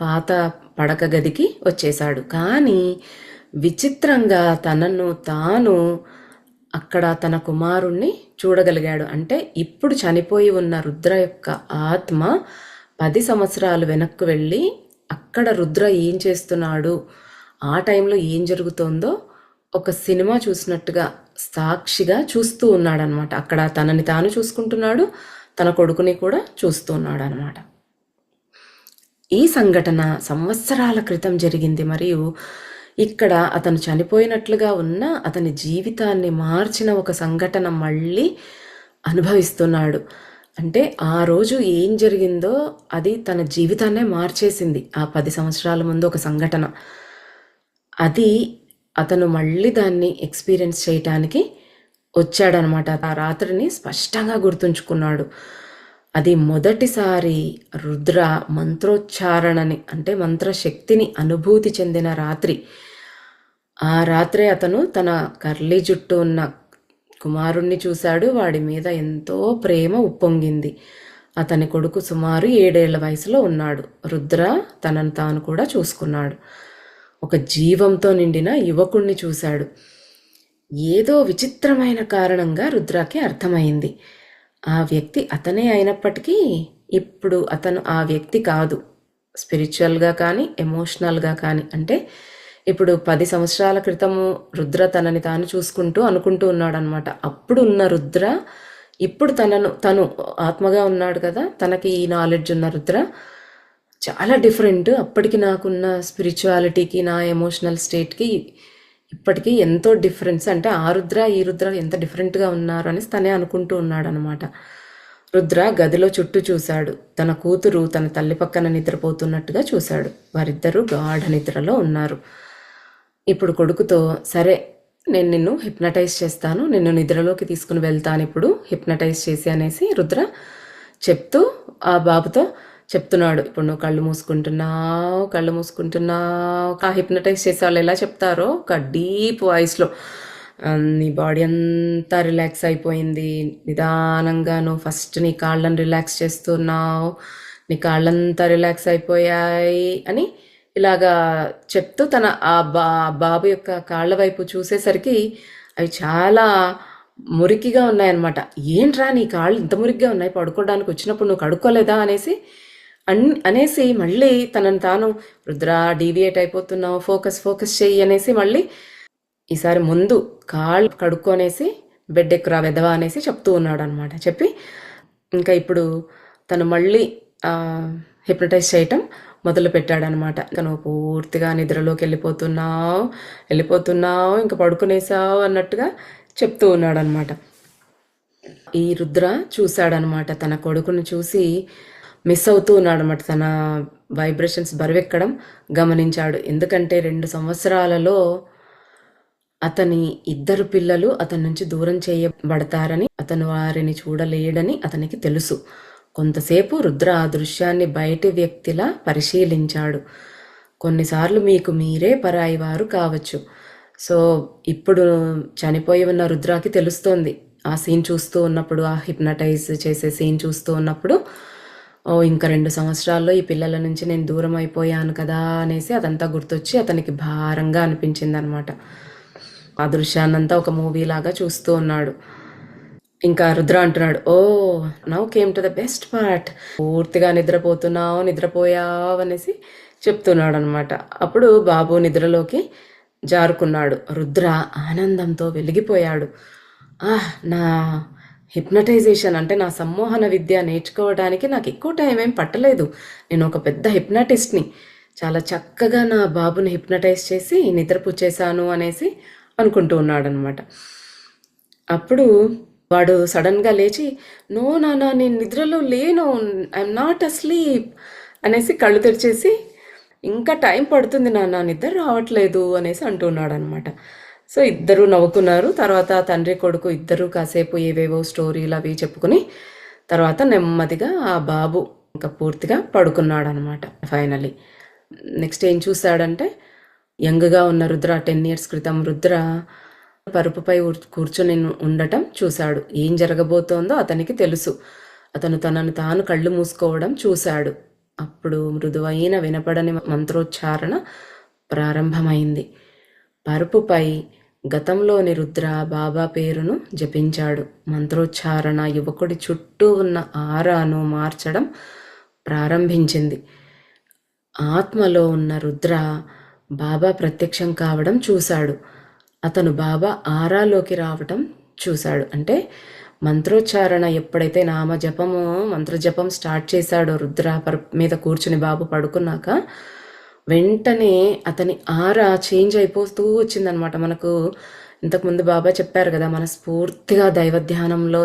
పాత పడక గదికి వచ్చేశాడు. కానీ విచిత్రంగా తనను తాను అక్కడ తన కుమారుణ్ణి చూడగలిగాడు. అంటే ఇప్పుడు చనిపోయి ఉన్న రుద్ర యొక్క ఆత్మ 10 సంవత్సరాలు వెనక్కు వెళ్ళి అక్కడ రుద్ర ఏం చేస్తున్నాడు, ఆ టైంలో ఏం జరుగుతోందో ఒక సినిమా చూసినట్టుగా సాక్షిగా చూస్తూ ఉన్నాడనమాట. అక్కడ తనని తాను చూసుకుంటున్నాడు, తన కొడుకుని కూడా చూస్తూ ఉన్నాడు అనమాట. ఈ సంఘటన సంవత్సరాల క్రితం జరిగింది. మరియు ఇక్కడ అతను చనిపోయినట్లుగా ఉన్న అతని జీవితాన్ని మార్చిన ఒక సంఘటన మళ్ళీ అనుభవిస్తున్నాడు. అంటే ఆ రోజు ఏం జరిగిందో అది తన జీవితాన్నే మార్చేసింది. ఆ 10 సంవత్సరాల ముందు ఒక సంఘటన, అది అతను మళ్ళీ దాన్ని ఎక్స్పీరియన్స్ చేయటానికి వచ్చాడనమాట. ఆ రాత్రిని స్పష్టంగా గుర్తుంచుకున్నాడు. అది మొదటిసారి రుద్ర మంత్రోచ్చారణని అంటే మంత్రశక్తిని అనుభూతి చెందిన రాత్రి. ఆ రాత్రే అతను తన కర్లీ జుట్టు ఉన్న కుమారుణ్ణి చూశాడు. వాడి మీద ఎంతో ప్రేమ ఉప్పొంగింది. అతని కొడుకు సుమారు 7 ఏళ్ల వయసులో ఉన్నాడు. రుద్ర తనను తాను కూడా చూసుకున్నాడు. ఒక జీవంతో నిండిన యువకుణ్ణి చూశాడు. ఏదో విచిత్రమైన కారణంగా రుద్రకి అర్థమైంది, ఆ వ్యక్తి అతనే అయినప్పటికీ ఇప్పుడు అతను ఆ వ్యక్తి కాదు. స్పిరిచువల్గా కానీ ఎమోషనల్గా కానీ. అంటే ఇప్పుడు 10 సంవత్సరాల క్రితము రుద్ర తనని తాను చూసుకుంటూ అనుకుంటూ ఉన్నాడు అనమాట. అప్పుడు ఉన్న రుద్ర ఇప్పుడు తను ఆత్మగా ఉన్నాడు కదా, తనకి ఈ నాలెడ్జ్ ఉన్న రుద్ర చాలా డిఫరెంట్. అప్పటికి నాకున్న స్పిరిచువాలిటీకి నా ఎమోషనల్ స్టేట్కి ఇప్పటికీ ఎంతో డిఫరెన్స్. అంటే ఆ రుద్ర ఈ రుద్ర ఎంత డిఫరెంట్గా ఉన్నారు అనేసి తనే అనుకుంటూ ఉన్నాడు అనమాట. రుద్ర గదిలో చుట్టూ చూశాడు. తన కూతురు తన తల్లి పక్కన నిద్రపోతున్నట్టుగా చూశాడు. వారిద్దరూ గాఢ నిద్రలో ఉన్నారు. ఇప్పుడు కొడుకుతో, సరే నేను నిన్ను హిప్నటైజ్ చేస్తాను, నిన్ను నిద్రలోకి తీసుకుని వెళ్తాను ఇప్పుడు హిప్నటైజ్ చేసి అనేసి రుద్ర చెప్తూ ఆ బాబుతో చెప్తున్నాడు. ఇప్పుడు నువ్వు కళ్ళు మూసుకుంటున్నావు. ఆ హిప్నటైజ్ చేసే వాళ్ళు ఎలా చెప్తారో ఒక డీప్ వాయిస్లో, నీ బాడీ అంతా రిలాక్స్ అయిపోయింది, నిదానంగా నువ్వు ఫస్ట్ నీ కాళ్ళని రిలాక్స్ చేస్తున్నావు, నీ కాళ్ళంతా రిలాక్స్ అయిపోయాయి అని ఇలాగా చెప్తూ తన బాబు యొక్క కాళ్ళ వైపు చూసేసరికి అవి చాలా మురికిగా ఉన్నాయన్నమాట. ఏంట్రా నీ కాళ్ళు ఇంత మురికిగా ఉన్నాయి, పడుకోవడానికి వచ్చినప్పుడు నువ్వు కడుక్కోలేదా అనేసి మళ్ళీ తనను తాను, రుద్ర డీవియేట్ అయిపోతున్నావు, ఫోకస్ చెయ్యి అనేసి మళ్ళీ ఈసారి ముందు కాళ్ళు కడుక్కొనేసి బెడ్ ఎక్కురా వెదవా అనేసి చెప్తూ ఉన్నాడు అనమాట. చెప్పి ఇంకా ఇప్పుడు తను మళ్ళీ హిప్నటైజ్ చేయటం మొదలు పెట్టాడనమాట. ఇంకా నువ్వు పూర్తిగా నిద్రలోకి వెళ్ళిపోతున్నావు, ఇంకా పడుకునేసావు అన్నట్టుగా చెప్తూ ఉన్నాడు అనమాట. ఈ రుద్ర చూశాడనమాట, తన కొడుకుని చూసి మిస్ అవుతూ ఉన్నాడు అనమాట. తన వైబ్రేషన్స్ బరువెక్కడం గమనించాడు. ఎందుకంటే 2 సంవత్సరాలలో అతని 2 పిల్లలు అతని నుంచి దూరం చేయబడతారని, అతను వారిని చూడలేడని అతనికి తెలుసు. కొంతసేపు రుద్ర ఆ దృశ్యాన్ని బయటి వ్యక్తిలా పరిశీలించాడు. కొన్నిసార్లు మీకు మీరే పరాయి వారు కావచ్చు. సో ఇప్పుడు చనిపోయి ఉన్న రుద్రాకి తెలుస్తోంది ఆ సీన్ చూస్తూ ఉన్నప్పుడు, ఆ హిప్నటైజ్ చేసే సీన్ చూస్తూ ఉన్నప్పుడు, ఇంకా 2 సంవత్సరాల్లో ఈ పిల్లల నుంచి నేను దూరం అయిపోయాను కదా అనేసి అదంతా గుర్తొచ్చి అతనికి భారంగా అనిపించింది అనమాట. ఆ దృశ్యాన్నంతా ఒక మూవీ లాగా చూస్తూ ఉన్నాడు. ఇంకా రుద్ర అంటున్నాడు, oh now came to the best part, పూర్తిగా నిద్రపోయావు అనేసి చెప్తున్నాడు అనమాట. అప్పుడు బాబు నిద్రలోకి జారుకున్నాడు. రుద్ర ఆనందంతో వెలిగిపోయాడు. నా హిప్నటైజేషన్ అంటే నా సమ్మోహన విద్య నేర్చుకోవడానికి నాకు ఎక్కువ టైం ఏం పట్టలేదు. నేను ఒక పెద్ద హిప్నటిస్ట్ని. చాలా చక్కగా నా బాబుని హిప్నటైజ్ చేసి నిద్రపుచ్చేశాను అనేసి అనుకుంటూ ఉన్నాడనమాట. అప్పుడు వాడు సడన్గా లేచి, నో నానా నేను నిద్రలో లేను, ఐఎమ్ నాట్ అస్లీప్ అనేసి కళ్ళు తెరిచేసి, ఇంకా టైం పడుతుంది నాన్న, నిద్ర రావట్లేదు అనేసి అంటున్నాడు అనమాట. సో ఇద్దరు నవ్వుకున్నారు. తర్వాత తండ్రి కొడుకు ఇద్దరు కాసేపు ఏవేవో స్టోరీలు అవి చెప్పుకుని తర్వాత నెమ్మదిగా ఆ బాబు ఇంకా పూర్తిగా పడుకున్నాడు అనమాట. ఫైనలీ నెక్స్ట్ ఏం చూశాడంటే, యంగ్గా ఉన్న రుద్ర 10 years క్రితం రుద్ర పరుపుపై కూర్చొని ఉండటం చూశాడు. ఏం జరగబోతోందో అతనికి తెలుసు. అతను తనను తాను కళ్ళు మూసుకోవడం చూశాడు. అప్పుడు మృదువైన వినపడని మంత్రోచ్చారణ ప్రారంభమైంది. పరుపుపై గతంలోని రుద్ర బాబా పేరును జపించాడు. మంత్రోచ్చారణ యువకుడి చుట్టూ ఉన్న ఆరాను మార్చడం ప్రారంభించింది. ఆత్మలో ఉన్న రుద్ర బాబా ప్రత్యక్షం కావడం చూశాడు. అతను బాబా ఆరాలోకి రావటం చూశాడు. అంటే మంత్రోచ్చారణ ఎప్పుడైతే మంత్రజపం స్టార్ట్ చేశాడో రుద్ర మీద కూర్చుని బాబు పడుకున్నాక వెంటనే అతని ఆరా చేంజ్ అయిపోతూ వచ్చిందనమాట. మనకు ఇంతకుముందు బాబా చెప్పారు కదా, మనస్ఫూర్తిగా ధ్యానంలో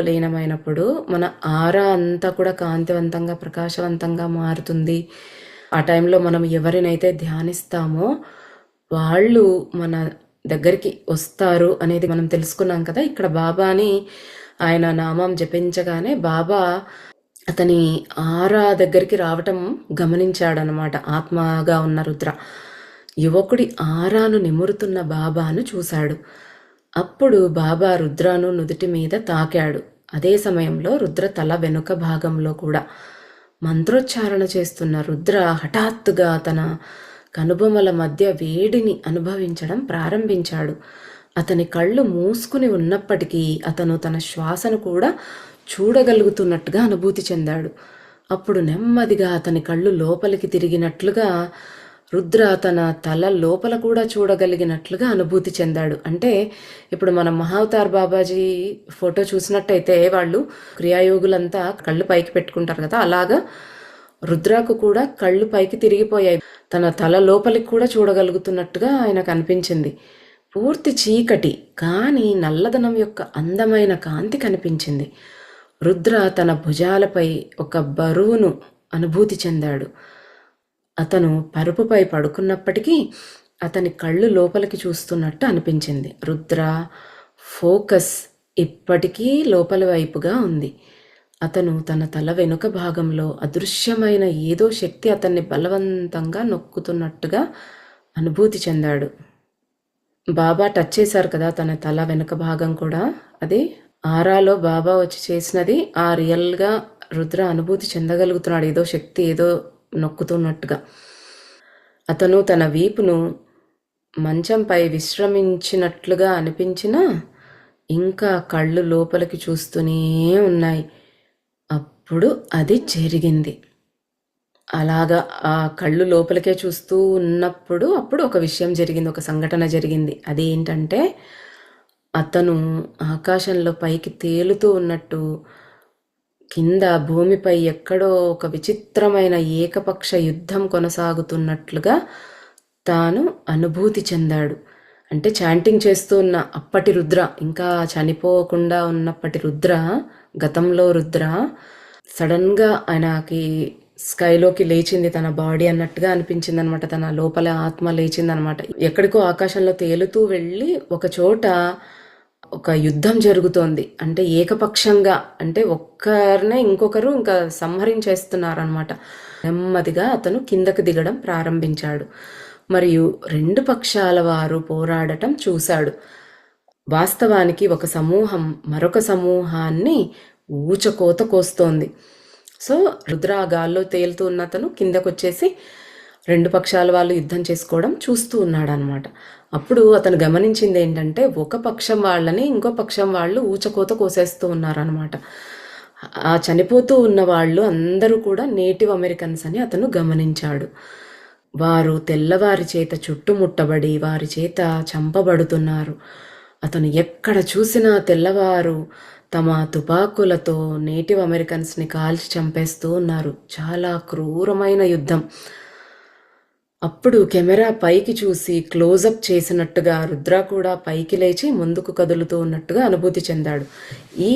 లీనమైనప్పుడు మన ఆరా అంతా కూడా కాంతివంతంగా ప్రకాశవంతంగా మారుతుంది. ఆ టైంలో మనం ఎవరినైతే ధ్యానిస్తామో వాళ్ళు మన దగ్గరికి వస్తారు అనేది మనం తెలుసుకున్నాం కదా. ఇక్కడ బాబాని ఆయన నామం జపించగానే బాబా అతని ఆరా దగ్గరికి రావటం గమనించాడనమాట. ఆత్మగా ఉన్న రుద్ర యువకుడి ఆరాను నిమురుతున్న బాబాను చూశాడు. అప్పుడు బాబా రుద్రాను నుదుటి మీద తాకాడు. అదే సమయంలో రుద్ర తల వెనుక భాగంలో కూడా మంత్రోచ్చారణ చేస్తున్న రుద్ర హఠాత్తుగా తన కనుబొమల మధ్య వేడిని అనుభవించడం ప్రారంభించాడు. అతని కళ్ళు మూసుకుని ఉన్నప్పటికీ అతను తన శ్వాసను కూడా చూడగలుగుతున్నట్టుగా అనుభూతి చెందాడు. అప్పుడు నెమ్మదిగా అతని కళ్ళు లోపలికి తిరిగినట్లుగా రుద్ర తన తల లోపల కూడా చూడగలిగినట్లుగా అనుభూతి చెందాడు. అంటే ఇప్పుడు మనం మహావతార్ బాబాజీ ఫోటో చూసినట్టయితే వాళ్ళు క్రియాయోగులంతా కళ్ళు పైకి పెట్టుకుంటారు కదా, అలాగా రుద్రకు కూడా కళ్ళు పైకి తిరిగిపోయాయి. తన తల లోపలికి కూడా చూడగలుగుతున్నట్టుగా ఆయనకు అనిపించింది. పూర్తి చీకటి, కానీ నల్లదనం యొక్క అందమైన కాంతి కనిపించింది. రుద్ర తన భుజాలపై ఒక బరువును అనుభూతి చెందాడు. అతను పరుపుపై పడుకున్నప్పటికీ అతని కళ్ళు లోపలికి చూస్తున్నట్టు అనిపించింది. రుద్ర ఫోకస్ ఇప్పటికీ లోపలి వైపుగా ఉంది. అతను తన తల వెనుక భాగంలో అదృశ్యమైన ఏదో శక్తి అతన్ని బలవంతంగా నొక్కుతున్నట్టుగా అనుభూతి చెందాడు. బాబా టచ్ చేశారు కదా తన తల వెనుక భాగం కూడా, అది ఆరాలో బాబా వచ్చి చేసినది. ఆ రియల్గా రుద్ర అనుభూతి చెందగలుగుతున్నాడు, ఏదో శక్తి ఏదో నొక్కుతున్నట్టుగా. అతను తన వీపును మంచంపై విశ్రమించినట్లుగా అనిపించినా ఇంకా కళ్ళు లోపలికి చూస్తూనే ఉన్నాయి. అప్పుడు అది జరిగింది. అలాగా ఆ కళ్ళు లోపలికే చూస్తూ ఉన్నప్పుడు అప్పుడు ఒక విషయం జరిగింది, ఒక సంఘటన జరిగింది. అది ఏంటంటే, అతను ఆకాశంలో పైకి తేలుతూ ఉన్నట్టు కింద భూమిపై ఎక్కడో ఒక విచిత్రమైన ఏకపక్ష యుద్ధం కొనసాగుతున్నట్లుగా తాను అనుభూతి చెందాడు. అంటే చాంటింగ్ చేస్తూ ఉన్న అప్పటి రుద్ర, ఇంకా చనిపోకుండా ఉన్నప్పటి రుద్ర, గతంలో రుద్ర సడన్గా ఆయనకి స్కైలోకి లేచింది తన బాడీ అన్నట్టుగా అనిపించింది అనమాట. తన లోపల ఆత్మ లేచిందనమాట. ఎక్కడికో ఆకాశంలో తేలుతూ వెళ్ళి ఒక చోట ఒక యుద్ధం జరుగుతోంది. అంటే ఏకపక్షంగా, అంటే ఒక్కరినే ఇంకొకరు ఇంకా సంహరించేస్తున్నారనమాట. నెమ్మదిగా అతను కిందకు దిగడం ప్రారంభించాడు మరియు 2 పక్షాల వారు పోరాడటం చూశాడు. వాస్తవానికి ఒక సమూహం మరొక సమూహాన్ని ఊచకోత కోస్తోంది. సో రుద్ర గాల్లో తేలుతూ ఉన్న అతను కిందకు వచ్చేసి రెండు పక్షాల వాళ్ళు యుద్ధం చేసుకోవడం చూస్తూ ఉన్నాడనమాట. అప్పుడు అతను గమనించింది ఏంటంటే, ఒక పక్షం వాళ్ళని ఇంకో పక్షం వాళ్ళు ఊచకోత కోసేస్తూ ఉన్నారనమాట. ఆ చనిపోతూ ఉన్న వాళ్ళు అందరూ కూడా నేటివ్ అమెరికన్స్ అని అతను గమనించాడు. వారు తెల్లవారి చేత చుట్టుముట్టబడి వారి చేత చంపబడుతున్నారు. అతను ఎక్కడ చూసినా తెల్లవారు తమ తుపాకులతో నేటివ్ అమెరికన్స్ని కాల్చి చంపేస్తూ ఉన్నారు. చాలా క్రూరమైన యుద్ధం. అప్పుడు కెమెరా పైకి చూసి క్లోజప్ చేసినట్టుగా రుద్ర కూడా పైకి లేచి ముందుకు కదులుతూ ఉన్నట్టుగా అనుభూతి చెందాడు. ఈ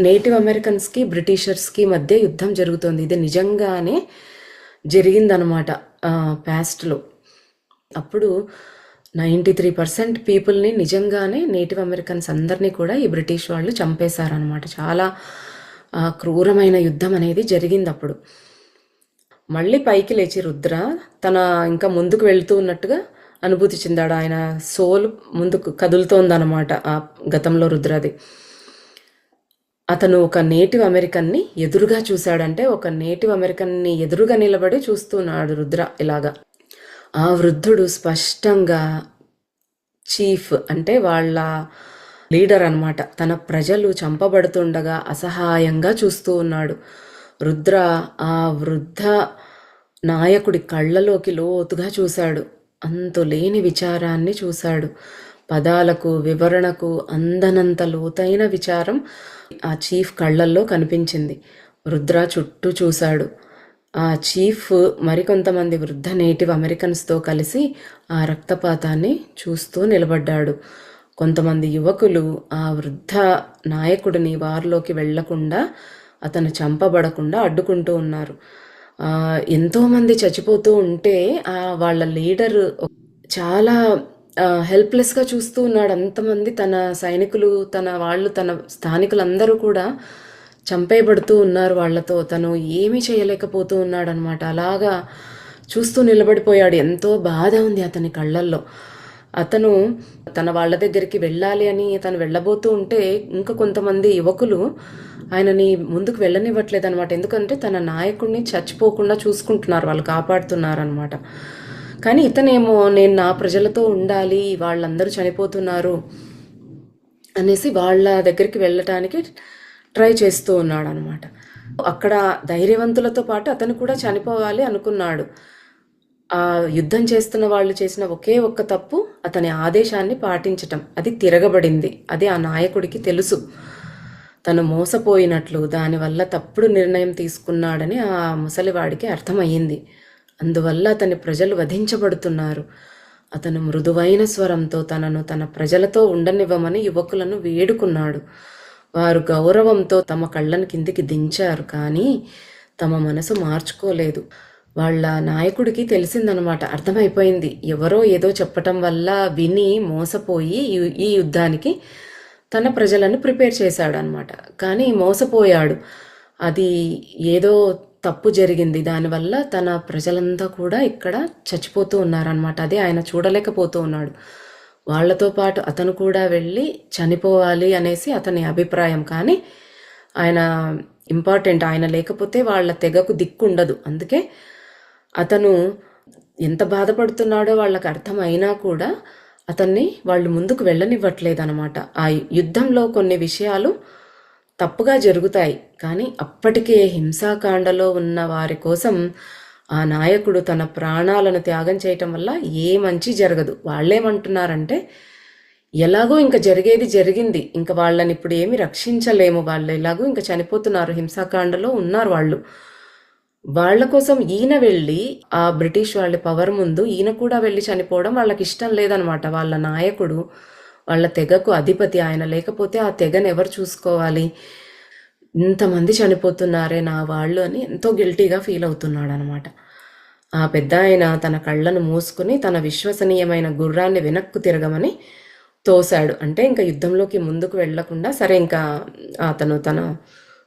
నేటివ్ అమెరికన్స్కి బ్రిటిషర్స్కి మధ్య యుద్ధం జరుగుతోంది. ఇది నిజంగానే జరిగిందనమాట పాస్ట్లో. అప్పుడు 93% పీపుల్ని నిజంగానే నేటివ్ అమెరికన్స్ అందరినీ కూడా ఈ బ్రిటిష్ వాళ్ళు చంపేశారనమాట. చాలా క్రూరమైన యుద్ధం అనేది జరిగింది అప్పుడు. మళ్ళీ పైకి లేచి రుద్ర తన ఇంకా ముందుకు వెళ్తూ ఉన్నట్టుగా అనుభూతి చెందాడు. ఆయన సోల్ ముందుకు కదులుతోందనమాట ఆ గతంలో రుద్రది. అతను ఒక నేటివ్ అమెరికన్ని ఎదురుగా చూశాడంటే, ఒక నేటివ్ అమెరికన్ని ఎదురుగా నిలబడి చూస్తున్నాడు రుద్ర ఇలాగా. ఆ వృద్ధుడు స్పష్టంగా చీఫ్ అంటే వాళ్ళ లీడర్ అనమాట. తన ప్రజలు చంపబడుతుండగా అసహాయంగా చూస్తూ ఉన్నాడు. రుద్ర ఆ వృద్ధ నాయకుడి కళ్ళలోకి లోతుగా చూశాడు. అంతులేని విచారాన్ని చూశాడు. పదాలకు వివరణకు అందనంత లోతైన విచారం ఆ చీఫ్ కళ్ళల్లో కనిపించింది. రుద్ర చుట్టూ చూశాడు. ఆ చీఫ్ మరికొంతమంది వృద్ధ నేటివ్ అమెరికన్స్తో కలిసి ఆ రక్తపాతాన్ని చూస్తూ నిలబడ్డాడు. కొంతమంది యువకులు ఆ వృద్ధ నాయకుడిని వారిలోకి వెళ్లకుండా, అతను చంపబడకుండా అడ్డుకుంటూ ఉన్నారు. ఎంతోమంది చచ్చిపోతూ ఉంటే వాళ్ళ లీడర్ చాలా హెల్ప్లెస్గా చూస్తూ ఉన్నాడు. అంతమంది తన సైనికులు, తన స్థానికులందరూ కూడా చంపేయబడుతూ ఉన్నారు వాళ్ళతో. తను ఏమీ చేయలేకపోతూ ఉన్నాడనమాట. అలాగా చూస్తూ నిలబడిపోయాడు. ఎంతో బాధ ఉంది అతని కళ్ళల్లో. అతను తన వాళ్ళ దగ్గరికి వెళ్ళాలి అని తను వెళ్ళబోతూ ఉంటే ఇంకా కొంతమంది యువకులు ఆయనని ముందుకు వెళ్ళనివ్వట్లేదు అనమాట. ఎందుకంటే తన నాయకుడిని చచ్చిపోకుండా చూసుకుంటున్నారు, వాళ్ళు కాపాడుతున్నారనమాట. కానీ ఇతనేమో నేను నా ప్రజలతో ఉండాలి, వాళ్ళందరూ చనిపోతున్నారు అనేసి వాళ్ళ దగ్గరికి వెళ్ళటానికి ట్రై చేస్తూ ఉన్నాడు అనమాట. అక్కడ ధైర్యవంతులతో పాటు అతను కూడా చనిపోవాలి అనుకున్నాడు. ఆ యుద్ధం చేస్తున్న వాళ్ళు చేసిన ఒకే ఒక్క తప్పు అతని ఆదేశాన్ని పాటించటం. అది తిరగబడింది. అది ఆ నాయకుడికి తెలుసు. తను మోసపోయినట్లు, దానివల్ల తప్పుడు నిర్ణయం తీసుకున్నాడని ఆ ముసలివాడికి అర్థమయ్యింది. అందువల్ల అతని ప్రజలు వధించబడుతున్నారు. అతను మృదువైన స్వరంతో తన ప్రజలతో ఉండనివ్వమని యువకులను వేడుకున్నాడు. వారు గౌరవంతో తమ కళ్ళను కిందికి దించారు, కానీ తమ మనసు మార్చుకోలేదు. వాళ్ళ నాయకుడికి తెలిసిందనమాట, అర్థమైపోయింది. ఎవరో ఏదో చెప్పటం వల్ల విని మోసపోయి ఈ యుద్ధానికి తన ప్రజలను ప్రిపేర్ చేశాడు అనమాట. కానీ మోసపోయాడు. అది ఏదో తప్పు జరిగింది. దానివల్ల తన ప్రజలంతా కూడా ఇక్కడ చచ్చిపోతూ ఉన్నారనమాట. అదే ఆయన చూడలేకపోతూ ఉన్నాడు. వాళ్లతో పాటు అతను కూడా వెళ్ళి చనిపోవాలి అనేసి అతని అభిప్రాయం. కానీ ఆయన ఇంపార్టెంట్, ఆయన లేకపోతే వాళ్ళ తెగకు దిక్కుండదు. అందుకే అతను ఎంత బాధపడుతున్నాడో వాళ్ళకి అర్థమైనా కూడా అతన్ని వాళ్ళు ముందుకు వెళ్ళనివ్వట్లేదన్నమాట. ఆ యుద్ధంలో కొన్ని విషయాలు తప్పుగా జరుగుతాయి, కానీ అప్పటికే హింసాకాండలో ఉన్న వారి కోసం ఆ నాయకుడు తన ప్రాణాలను త్యాగం చేయటం వల్ల ఏ మంచి జరగదు. వాళ్ళేమంటున్నారంటే, ఎలాగో ఇంకా జరిగేది జరిగింది, ఇంకా వాళ్ళని ఇప్పుడు ఏమి రక్షించలేము, వాళ్ళు ఎలాగో ఇంకా చనిపోతున్నారు, హింసాకాండలో ఉన్నారు వాళ్ళు. వాళ్ళ కోసం ఈయన వెళ్ళి ఆ బ్రిటిష్ వాళ్ళ పవర్ ముందు ఈయన కూడా వెళ్ళి చనిపోవడం వాళ్ళకి ఇష్టం లేదనమాట. వాళ్ళ నాయకుడు, వాళ్ళ తెగకు అధిపతి, ఆయన లేకపోతే ఆ తెగను ఎవరు చూసుకోవాలి, ఇంతమంది చనిపోతున్నారే నా వాళ్ళు అని ఎంతో గిల్టీగా ఫీల్ అవుతున్నాడు అనమాట. ఆ పెద్ద ఆయన తన కళ్ళను మూసుకుని తన విశ్వసనీయమైన గుర్రాన్ని వెనక్కు తిరగమని తోశాడు. అంటే ఇంకా యుద్ధంలోకి ముందుకు వెళ్లకుండా, సరే ఇంకా అతను తన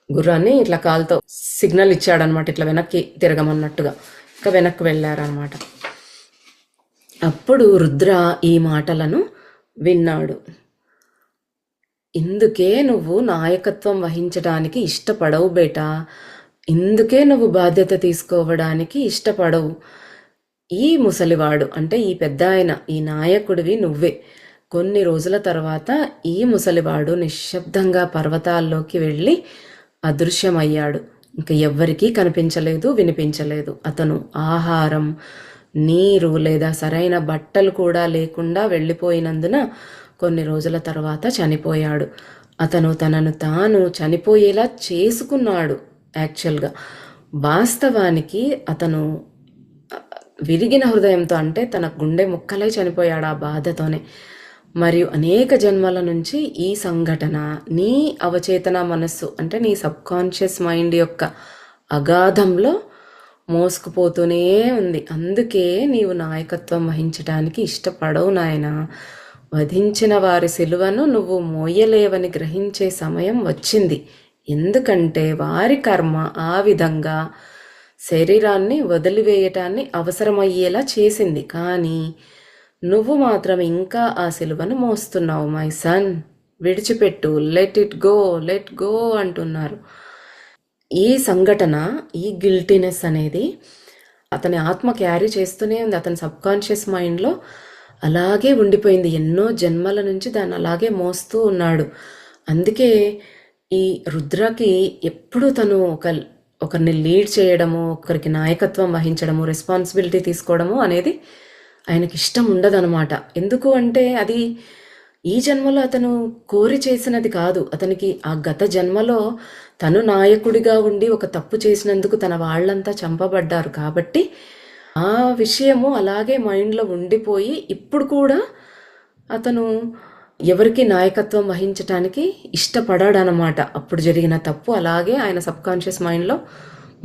గుర్రాన్ని ఇట్లా కాలుతో సిగ్నల్ ఇచ్చాడనమాట, ఇట్లా వెనక్కి తిరగమన్నట్టుగా. ఇంకా వెనక్కి వెళ్ళారనమాట. అప్పుడు రుద్ర ఈ మాటలను విన్నాడు. ఇందుకే నువ్వు నాయకత్వం వహించడానికి ఇష్టపడవు బేటా, ఇందుకే నువ్వు బాధ్యత తీసుకోవడానికి ఇష్టపడవు. ఈ ముసలివాడు అంటే ఈ పెద్దాయన, ఈ నాయకుడివి నువ్వే. కొన్ని రోజుల తర్వాత ఈ ముసలివాడు నిశ్శబ్దంగా పర్వతాల్లోకి వెళ్ళి అదృశ్యమయ్యాడు. ఇంక ఎవ్వరికీ కనిపించలేదు, వినిపించలేదు. అతను ఆహారం, నీరు లేదా సరైన బట్టలు కూడా లేకుండా వెళ్ళిపోయినందున కొన్ని రోజుల తర్వాత చనిపోయాడు. అతను తనను తాను చనిపోయేలా చేసుకున్నాడు. యాక్చువల్గా వాస్తవానికి అతను విరిగిన హృదయంతో, అంటే తన గుండె ముక్కలై చనిపోయాడు ఆ బాధతోనే. మరియు అనేక జన్మల నుంచి ఈ సంఘటన నీ అవచేతన మనస్సు అంటే నీ సబ్కాన్షియస్ మైండ్ యొక్క అగాధంలో మోసుకుపోతూనే ఉంది. అందుకే నీవు నాయకత్వం వహించడానికి ఇష్టపడవు నాయన. వధించిన వారి సిలువను నువ్వు మోయలేవని గ్రహించే సమయం వచ్చింది. ఎందుకంటే వారి కర్మ ఆ విధంగా శరీరాన్ని వదిలివేయటాన్ని అవసరమయ్యేలా చేసింది. కానీ నువ్వు మాత్రం ఇంకా ఆ సిలువను మోస్తున్నావు. మై సన్, విడిచిపెట్టు, let it go, let go అంటున్నారు. ఈ సంఘటన, ఈ గిల్టీనెస్ అనేది అతని ఆత్మ క్యారీ చేస్తూనే ఉంది. అతని సబ్కాన్షియస్ మైండ్లో అలాగే ఉండిపోయింది. ఎన్నో జన్మల నుంచి దాన్ని అలాగే మోస్తూ ఉన్నాడు. అందుకే ఈ రుద్రకి ఎప్పుడు తను ఒకరిని లీడ్ చేయడము, ఒకరికి నాయకత్వం వహించడము, రెస్పాన్సిబిలిటీ తీసుకోవడము అనేది ఆయనకి ఇష్టం ఉండదనమాట. ఎందుకు అంటే అది ఈ జన్మలో అతను కోరి చేసినది కాదు. అతనికి ఆ గత జన్మలో తను నాయకుడిగా ఉండి ఒక తప్పు చేసినందుకు తన వాళ్ళంతా చంపబడ్డారు కాబట్టి ఆ విషయము అలాగే మైండ్లో ఉండిపోయి ఇప్పుడు కూడా అతను ఎవరికి నాయకత్వం వహించటానికి ఇష్టపడాడనమాట. అప్పుడు జరిగిన తప్పు అలాగే ఆయన సబ్కాన్షియస్ మైండ్లో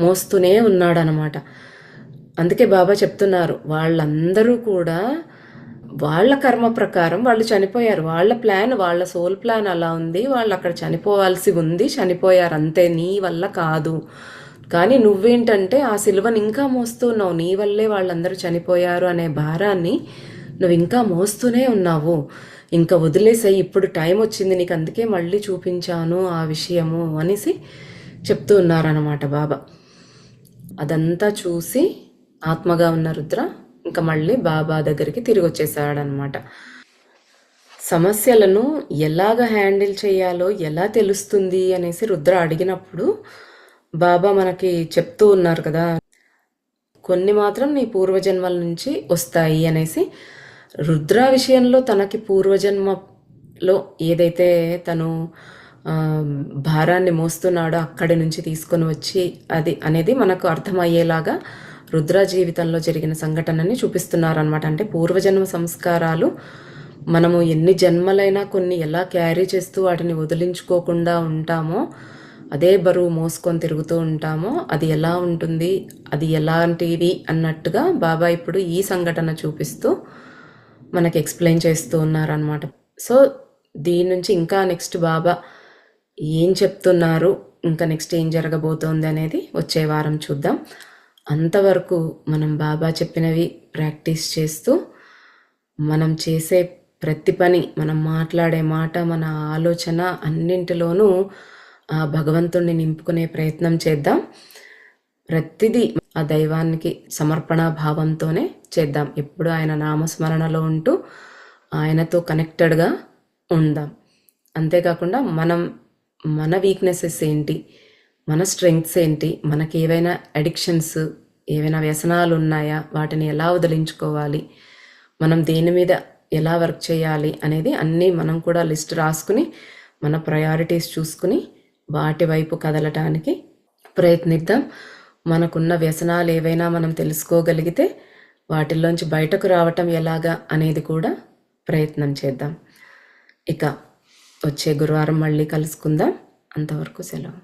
మోస్తూనే ఉన్నాడనమాట. అందుకే బాబా చెప్తున్నారు, వాళ్ళందరూ కూడా వాళ్ళ కర్మ ప్రకారం వాళ్ళు చనిపోయారు. వాళ్ళ ప్లాన్, వాళ్ళ సోల్ ప్లాన్ అలా ఉంది. వాళ్ళు అక్కడ చనిపోవాల్సి ఉంది, చనిపోయారు అంతే, నీ వల్ల కాదు. కానీ నువ్వేంటంటే ఆ సిలువను ఇంకా మోస్తున్నావు. నీ వల్లే వాళ్ళందరూ చనిపోయారు అనే భారాన్ని నువ్వు ఇంకా మోస్తూనే ఉన్నావు. ఇంకా వదిలేసాయి, ఇప్పుడు టైం వచ్చింది నీకు, అందుకే మళ్ళీ చూపించాను ఆ విషయము అనేసి చెప్తూ ఉన్నారన్నమాట బాబా. అదంతా చూసి ఆత్మగా ఉన్న రుద్ర ఇంకా మళ్ళీ బాబా దగ్గరికి తిరిగి వచ్చేసాడనమాట. సమస్యలను ఎలాగ హ్యాండిల్ చేయాలో ఎలా తెలుస్తుంది అనేసి రుద్ర అడిగినప్పుడు బాబా మనకి చెప్తూ ఉన్నారు కదా, కొన్ని మాత్రం నీ పూర్వజన్మల నుంచి వస్తాయి అనేసి. రుద్ర విషయంలో తనకి పూర్వజన్మలో ఏదైతే తను భారాన్ని మోస్తున్నాడో అక్కడి నుంచి తీసుకొని వచ్చి అది అనేది మనకు అర్థమయ్యేలాగా రుద్ర జీవితంలో జరిగిన సంఘటనని చూపిస్తున్నారనమాట. అంటే పూర్వజన్మ సంస్కారాలు మనము ఎన్ని జన్మలైనా కొన్ని ఎలా క్యారీ చేస్తూ వాటిని వదిలించుకోకుండా ఉంటామో, అదే బరువు మోసుకొని తిరుగుతూ ఉంటామో అది ఎలా ఉంటుంది, అది ఎలాంటివి అన్నట్టుగా బాబా ఇప్పుడు ఈ సంఘటన చూపిస్తూ మనకి ఎక్స్ప్లెయిన్ చేస్తూ ఉన్నారనమాట. సో దీని నుంచి ఇంకా నెక్స్ట్ బాబా ఏం చెప్తున్నారు, ఇంకా నెక్స్ట్ ఏం జరగబోతోంది అనేది వచ్చే వారం చూద్దాం. అంతవరకు మనం బాబా చెప్పినవి ప్రాక్టీస్ చేస్తూ మనం చేసే ప్రతి పని, మనం మాట్లాడే మాట, మన ఆలోచన అన్నింటిలోనూ ఆ భగవంతుణ్ణి నింపుకునే ప్రయత్నం చేద్దాం. ప్రతిదీ ఆ దైవానికి సమర్పణ భావంతోనే చేద్దాం. ఎప్పుడు ఆయన నామస్మరణలో ఉంటూ ఆయనతో కనెక్టెడ్గా ఉందాం. అంతేకాకుండా మన వీక్నెసెస్ ఏంటి, మన స్ట్రెంగ్త్స్ ఏంటి, మనకి ఏవైనా అడిక్షన్స్, ఏవైనా వ్యసనాలు ఉన్నాయా, వాటిని ఎలా వదిలించుకోవాలి, మనం దేని మీద ఎలా వర్క్ చేయాలి అనేది అన్నీ మనం కూడా లిస్ట్ రాసుకుని మన ప్రయారిటీస్ చూసుకుని వాటి వైపు కదలటానికి ప్రయత్నిద్దాం. మనకున్న వ్యసనాలు ఏవైనా మనం తెలుసుకోగలిగితే వాటిల్లోంచి బయటకు రావటం ఎలాగా అనేది కూడా ప్రయత్నం చేద్దాం. ఇక వచ్చే గురువారం మళ్ళీ కలుసుకుందాం. అంతవరకు సెలవు.